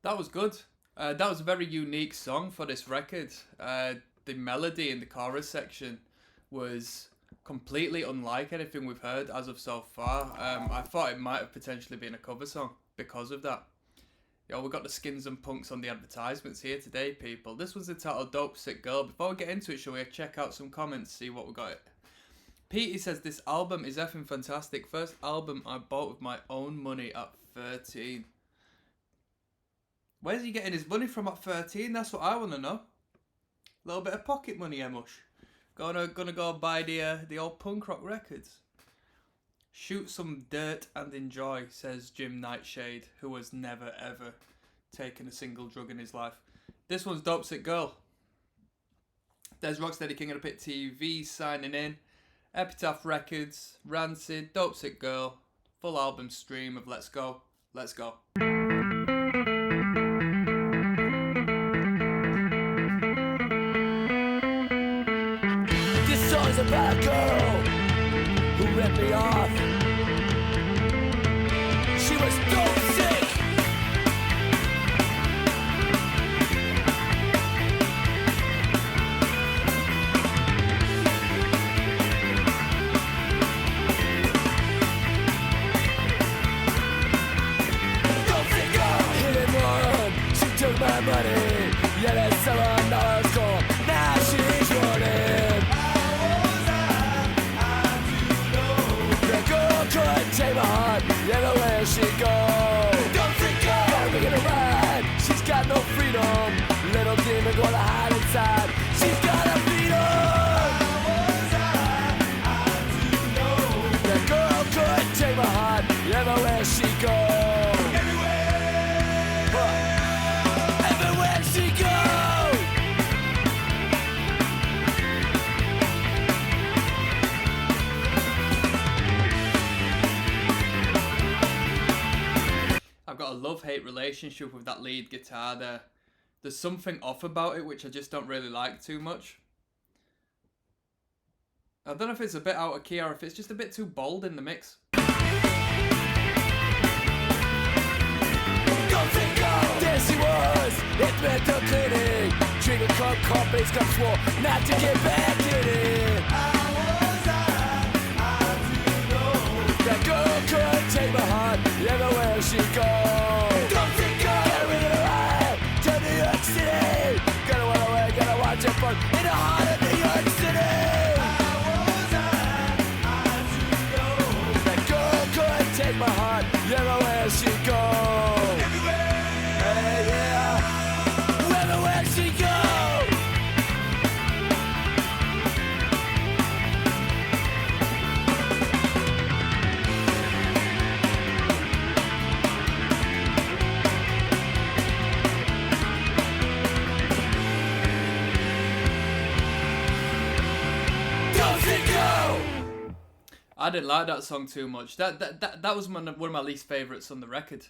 Speaker 1: That was good. That was a very unique song for this record. The melody in the chorus section was completely unlike anything we've heard as of so far. I thought it might have potentially been a cover song because of that. Yo, we got the Skins and Punks on the advertisements here today, people. This one's entitled Dope Sick Girl. Before we get into it, shall we check out some comments, see what we got? Petey says, this album is effing fantastic. First album I bought with my own money at 13. Where's he getting his money from at 13? That's what I want to know. A little bit of pocket money, Emush. Gonna go buy the old punk rock records. Shoot some dirt and enjoy, says Jim Nightshade, who has never ever taken a single drug in his life. This one's Dope Sick Girl. There's Rocksteady King of the Pit TV signing in. Epitaph Records, Rancid, Dope Sick Girl. Full album stream of Let's Go. Let's go.
Speaker 2: This song's about a girl who ripped me off. She was dope sick. Dope sick girl. Hit and run. She took my money. Yeah, that $7 gone. Now she's running. That girl could take my heart everywhere she goes. Don't think gotta make it a ride. She's got no freedom. Little demon gonna hide inside. She's got a freedom. That girl could take my heart everywhere she goes. Everywhere she goes.
Speaker 1: I've got a love-hate relationship with that lead guitar there. There's something off about it which I just don't really like too much. I don't know if it's a bit out of key or if it's just a bit too bold in the mix.
Speaker 2: There she was, it meant to cleaning. Treated club, base cup swore not to get back in it. That girl could take my heart everywhere she goes. Don't think gotta ring it alive to New York City. Gotta run away, gotta watch it burn in the heart of New York City. That girl could take my heart everywhere she goes. Hey, yeah. Everywhere she goes. Don't think go.
Speaker 1: I didn't like that song too much. That was one of my least favourites on the record.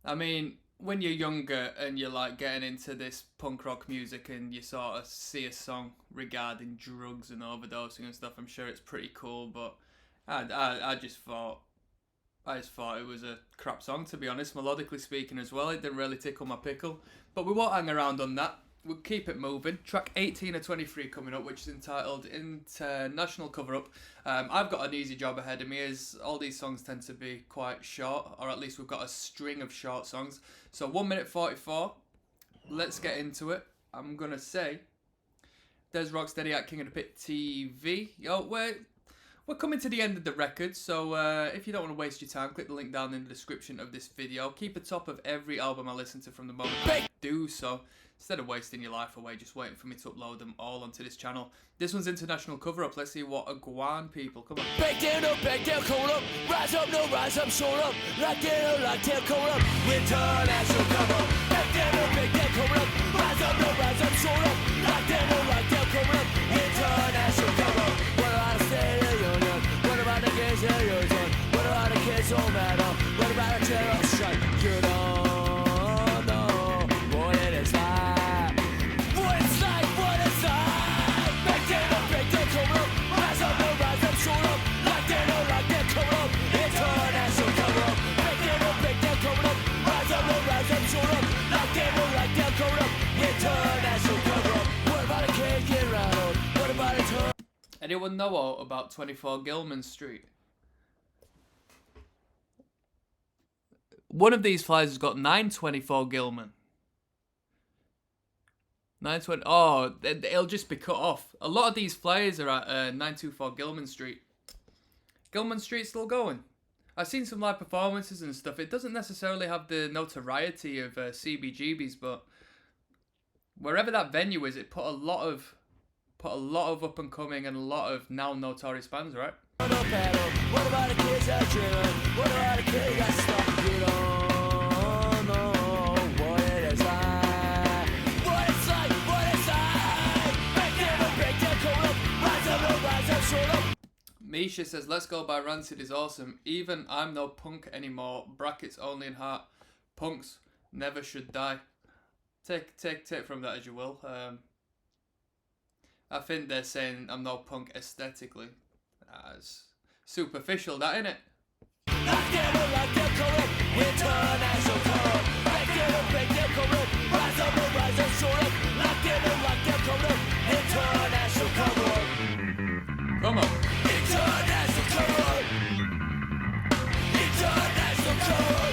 Speaker 1: I mean, when you're younger and you're like getting into this punk rock music and you sort of see a song regarding drugs and overdosing and stuff, I'm sure it's pretty cool, but I just thought it was a crap song, to be honest, melodically speaking as well. It didn't really tickle my pickle, but we won't hang around on that. We'll keep it moving. Track 18 of 23 coming up, which is entitled International Cover Up. I've got an easy job ahead of me, as all these songs tend to be quite short, or at least we've got a string of short songs. So 1 minute 44. Let's get into it. I'm going to say, there's Rocksteady at King of the Pit TV. Yo, we're coming to the end of the record, so if you don't want to waste your time, click the link down in the description of this video. Keep a top of every album I listen to from the moment I do so, instead of wasting your life away just waiting for me to upload them all onto this channel. This one's international cover-up. Let's see what a Guan people. Come on.
Speaker 2: Back down, cold up. Rise up, no rise up, show up. Lock down, cold up. International cover. Back down, cold up. Rise up, no rise up, show up. Lock down, cold up. International cover. What about the state of the union? What about the kids of your son? What about the kids don't matter? What about the generation? You don't know what it is like. What it's like, what it's like. Back down, cold up. Rise up, no rise up, show up. Lock down, cold up. International cover. Back down, cold up. Rise up, no rise up, show up. Lock down, cold up. International cover. What about a kid get rattled? What about a turn?
Speaker 1: Anyone know about 24 Gilman Street? One of these flyers has got 924 Gilman. 920. Oh, it'll just be cut off. A lot of these flyers are at 924 Gilman Street. Gilman Street's still going. I've seen some live performances and stuff. It doesn't necessarily have the notoriety of CBGB's, but wherever that venue is, it put a lot of up and coming and a lot of now notorious bands, right?
Speaker 2: What about the kids that dreaming? What about the kids that stuck? You don't know what it is like. What it's like, what it's like. Break down, cold up. Rise up, no rise up, show up.
Speaker 1: Misha says, "Let's Go by Rancid is awesome. Even I'm no punk anymore. Brackets only in heart. Punks never should die." Take from that as you will. I think they're saying I'm no punk aesthetically. That's superficial, that innit?
Speaker 2: Lock down, cold up. International cover. Break down, cold up. Rise up, no rise up, show up. Lock down, cold up. International cover.
Speaker 1: Come on.
Speaker 2: International cover. International cover.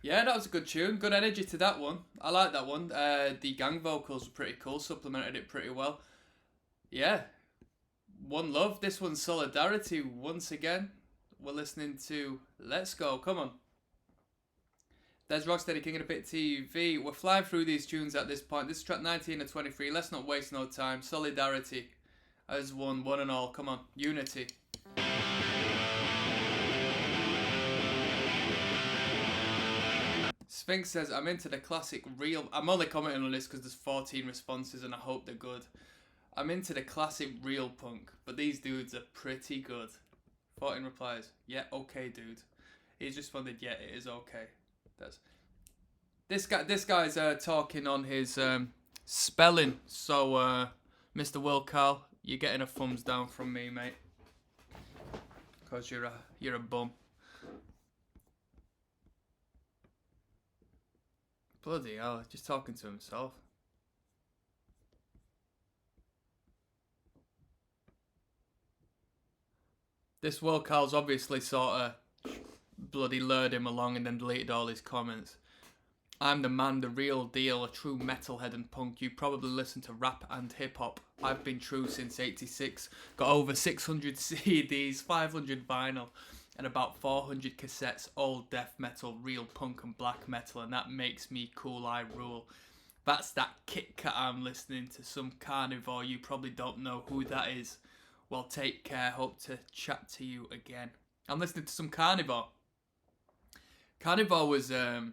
Speaker 1: Yeah, that was a good tune. Good energy to that one. I like that one. The gang vocals were pretty cool. Supplemented it pretty well. Yeah. One love. This one's Solidarity once again. We're listening to Let's Go. Come on. Dezrocksteady, King of the Pit TV. We're flying through these tunes at this point. This is track 19 of 23. Let's not waste no time. Solidarity as one and all. Come on. Unity. Sphinx says, I'm into the classic real... I'm only commenting on this because there's 14 responses and I hope they're good. I'm into the classic real punk, but these dudes are pretty good. 14 replies. Yeah, okay, dude. He's responded, yeah, it is okay. This guy's talking on his spelling. So, Mr. Will Carl, you're getting a thumbs down from me, mate. Because you're a bum. Bloody hell, just talking to himself. This Will Carl's obviously sort of bloody lured him along and then deleted all his comments. I'm the man, the real deal, a true metalhead and punk. You probably listen to rap and hip hop. I've been true since '86. Got over 600 CDs, 500 vinyl, and about 400 cassettes, all death metal, real punk and black metal, and that makes me cool, I rule. That's that Kit Kat I'm listening to, some carnivore, you probably don't know who that is. Well, take care, hope to chat to you again. I'm listening to some Carnivore. Carnivore was, who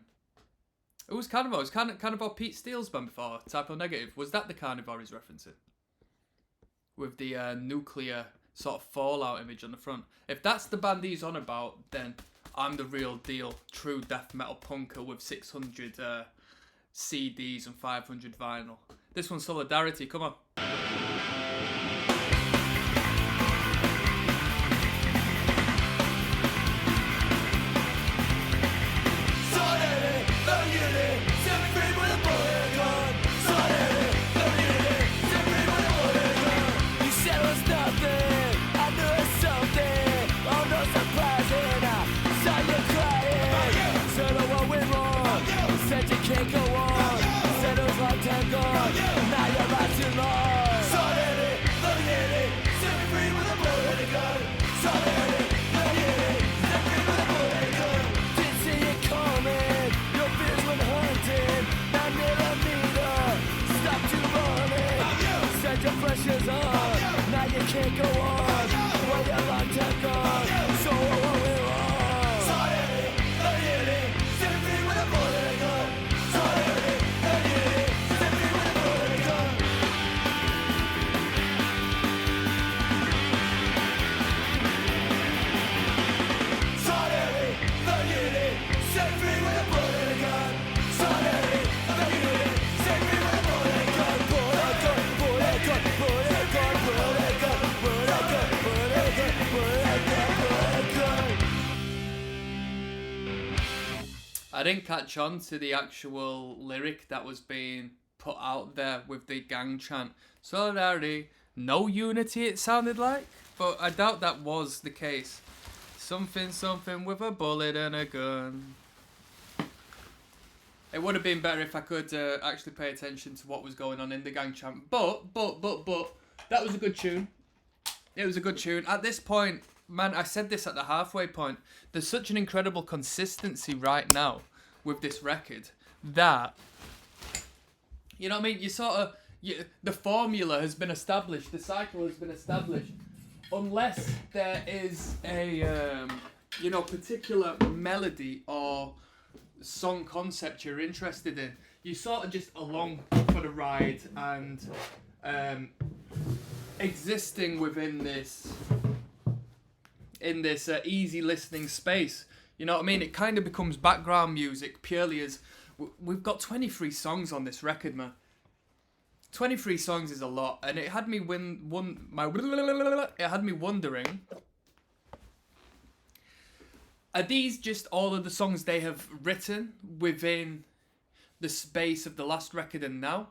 Speaker 1: was Carnivore? Was Carnivore Pete Steele's band before, Typo Negative? Was that the Carnivore he's referencing? With the nuclear sort of fallout image on the front. If that's the band he's on about, then I'm the real deal, true death metal punker with 600 CDs and 500 vinyl. This one's Solidarity, come on.
Speaker 2: free with a bullet gun. Solidarity, unity, set free with a bullet gun. You said it was nothing, I knew it was something. Oh, no surprising, I saw you crying. Said I what went wrong, said you can't go on. Said it was long time gone, now you're right too long. Solidarity, unity, set me free with a bullet gun. Solidarity, unity, set free with a bullet gun. Didn't see it coming, your fears went hunting. 9mm, stop to running. Said your pressure's on, now you can't go on. Well, you're long time gone, so what went wrong? Solidarity, unity, set me free with a bullet gun. Solidarity, unity, set me free with a bullet gun. Solidarity, unity, set free with a bullet gun. Solidarity, unity, set free with a bullet gun. Bullet gun, bullet gun, bullet gun, bullet gun, bullet gun, bullet gun, bullet gun, bullet gun.
Speaker 1: I didn't catch on to the actual lyric that was being put out there with the gang chant. Solidarity, no unity it sounded like, but I doubt that was the case. Something, something with a bullet and a gun. It would have been better if I could actually pay attention to what was going on in the gang chant. But, that was a good tune. It was a good tune. At this point, man, I said this at the halfway point. There's such an incredible consistency right now with this record that, you know what I mean? You sort of, the formula has been established. The cycle has been established. Unless there is a, particular melody or song concept you're interested in, you sort of just along for the ride and existing within this easy listening space. You know what I mean? It kind of becomes background music purely as we've got 23 songs on this record, man. 23 songs is a lot, and it had me it had me wondering, are these just all of the songs they have written within the space of the last record and now?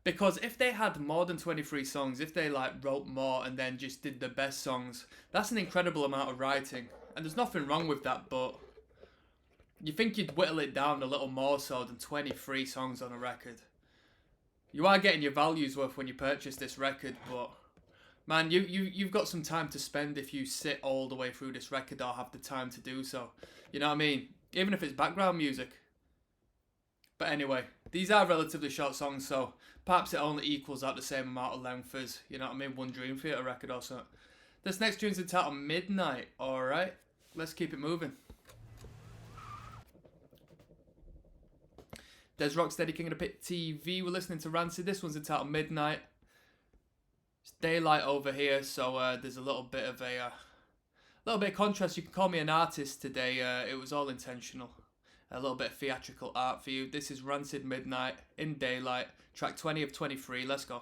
Speaker 1: Because if they had more than 23 songs, if they wrote more and then just did the best songs, that's an incredible amount of writing. And there's nothing wrong with that, but you think you'd whittle it down a little more so than 23 songs on a record. You are getting your values worth when you purchase this record, but man, you've got some time to spend if you sit all the way through this record or have the time to do so. You know what I mean? Even if it's background music. But anyway, these are relatively short songs, so perhaps it only equals out the same amount of length as, you know what I mean, one Dream Theater record or something. This next tune's entitled Midnight, alright? Let's keep it moving. Dezrocksteady, King of the Pit TV. We're listening to Rancid. This one's entitled Midnight. It's daylight over here, so there's a little bit of contrast. You can call me an artist today. It was all intentional. A little bit of theatrical art for you. This is Rancid Midnight in daylight. Track 20 of 23. Let's go.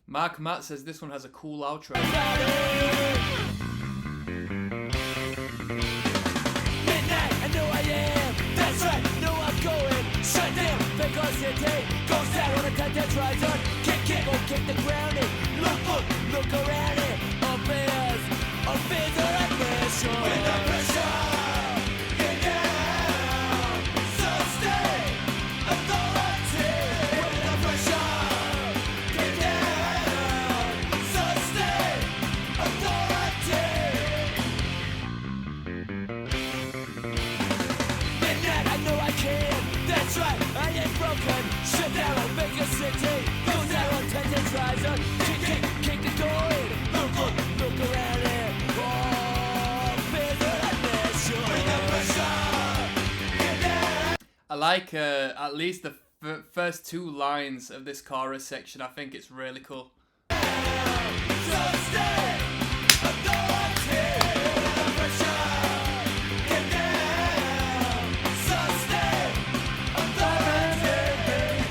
Speaker 1: Mark Matt says this one has a cool outro.
Speaker 2: Midnight, I know I am. That's right, know I'm going. Shut down, because your day goes down on a time that tries on. Kick, go kick the ground in. Look around it. Affairs are at pressure. When the pressure get down, so stay authority. When the pressure get down, so stay authority. Midnight, I know I can. That's right, I ain't broken. Shut down, I'll make a city. Goes out on 10 and tries on. Kick the door in. Look around it. Oh, feels like pressure. When the pressure get down.
Speaker 1: I like at least the first two lines of this chorus section. I think it's really cool.
Speaker 2: So stay authority. When the pressure get down. So stay authority.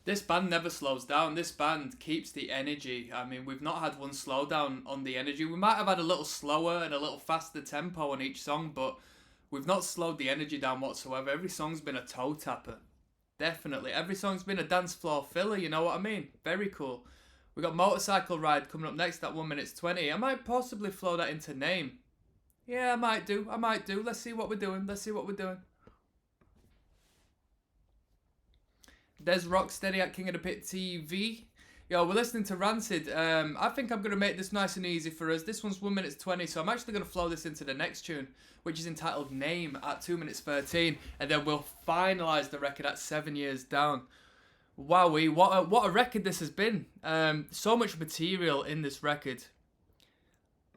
Speaker 1: This band never slows down. This band keeps the energy. I mean, we've not had one slowdown on the energy. We might have had a little slower and a little faster tempo on each song, but we've not slowed the energy down whatsoever. Every song's been a toe tapper. Definitely. Every song's been a dance floor filler, you know what I mean? Very cool. We got Motorcycle Ride coming up next at 1 minute 20. I might possibly flow that into Name. Yeah, I might do. Let's see what we're doing. Dezrocksteady at King of the Pit TV. Yo, we're listening to Rancid. I think I'm going to make this nice and easy for us. This one's 1 minute 20, so I'm actually going to flow this into the next tune, which is entitled Name at 2 minutes 13, and then we'll finalise the record at 7 years down. Wowee, what a record this has been. So much material in this record.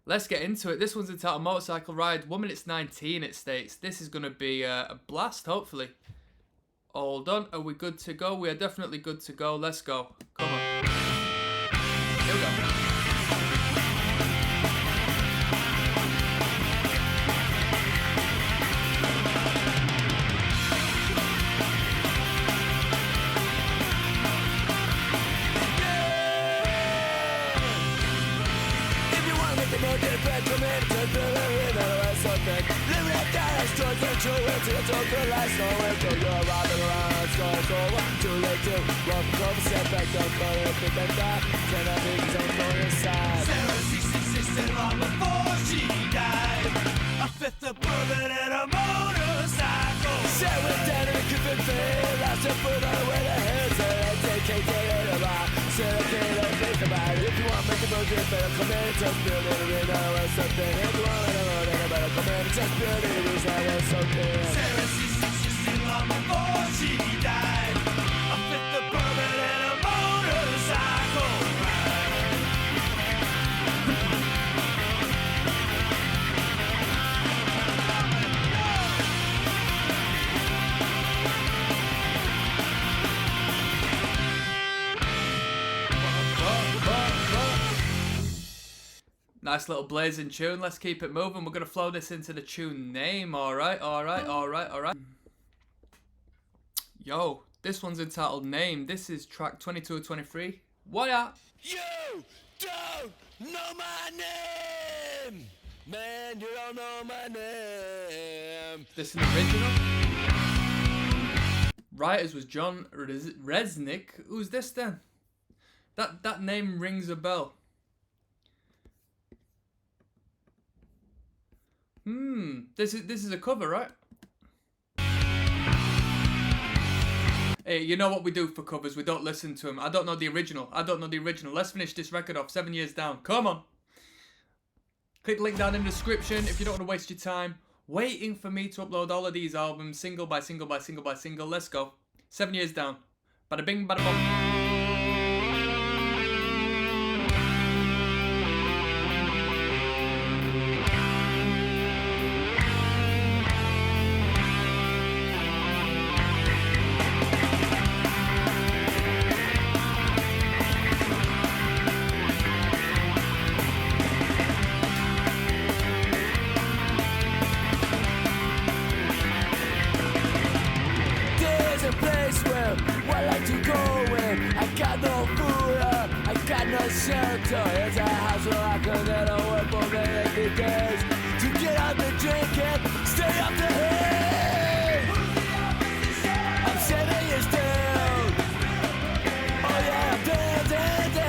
Speaker 1: Let's get into it. This one's entitled Motorcycle Ride. 1 minute 19 it states. This is going to be a blast, hopefully. All done. Are we good to go? We are definitely good to go. Let's go. Come on. Here we go.
Speaker 2: If you wanna make the most different, come in to the living or something. Living at that, strong control into the total life. So if you're robbing around, it's over. Too late to walk over, set back, don't go to pick that back. Can I be some on your side? Sarah 66 long before she died. A fifth of bourbon and a motorcycle. Sarah down in a could fail. Lost her foot on the way to hell. Sarah take it about. Sarah can't think about it. If you want to make the most, you better come in and just build it. We know it's something. If you want to know, then you better come in and just build it. We know it's something. Sarah 66 long before she died. A fifth of bourbon and a motorcycle.
Speaker 1: Nice little blazing tune. Let's keep it moving. We're going to flow this into the tune Name. Alright. Yo, this one's entitled Name. This is track 22 or 23. What up?
Speaker 2: You don't know my name. Man, you don't know my name.
Speaker 1: This is the original. Writers was John Resnick. Who's this then? That name rings a bell. This is a cover, right? Hey, you know what we do for covers? We don't listen to them. I don't know the original. Let's finish this record off. 7 years down. Come on. Click the link down in the description if you don't want to waste your time waiting for me to upload all of these albums single by single by single by single. Let's go. 7 years down. Bada bing, bada bum.
Speaker 2: Shelter, it's a house where I could never work for many days. To get out the drink and stay up the hill. I'm 7 years down. Oh yeah, I'm down.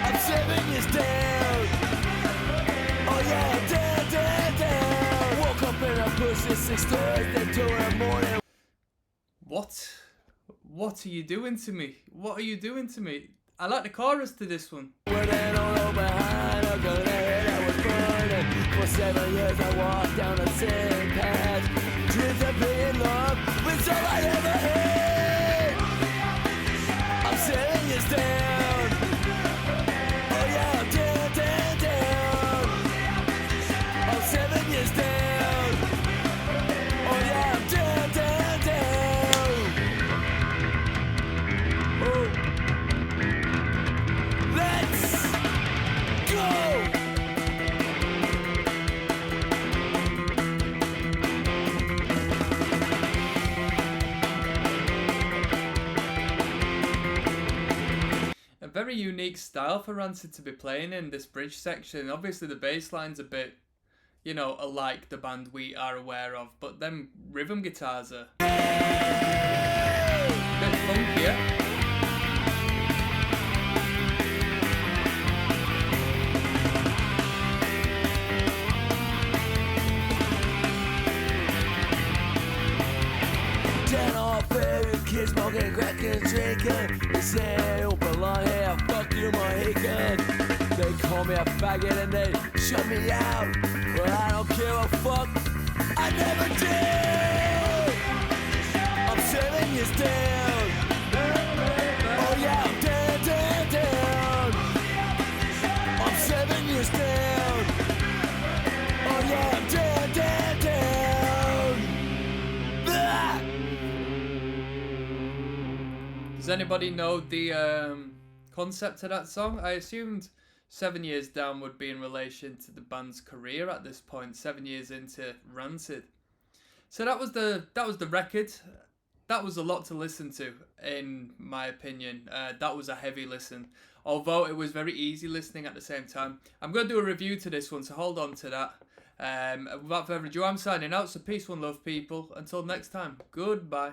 Speaker 2: I'm 7 years down. Oh yeah, I'm down. Woke up in a push at 6 stories, then 2 in the morning.
Speaker 1: What are you doing to me? I like the chorus to this one.
Speaker 2: For 7 years I walked down the same path. Dreams of being loved was all I ever had. I'm 7 years down. Oh yeah, I'm down. I'm 7 years down. Oh yeah, I'm down. Oh. Let's go!
Speaker 1: very unique style for Rancid to be playing in this bridge section. Obviously the bass line's a bit, you know, alike the band we are aware of, but them rhythm guitars are a bit funkier.
Speaker 2: Kids smoking, cracking, drinking. They say I don't belong here. Fuck you, Mohican. They call me a faggot and they shut me out. But I don't give a fuck. I never did. I'm 7 years down. Oh yeah, I'm down. I'm 7 years down. Oh yeah, I'm down.
Speaker 1: Does anybody know the concept of that song? I assumed 7 years down would be in relation to the band's career at this point, 7 years into Rancid. So that was the record. That was a lot to listen to, in my opinion. That was a heavy listen, although it was very easy listening at the same time. I'm going to do a review to this one, so hold on to that. Without further ado, I'm signing out, so peace, one love, people. Until next time, goodbye.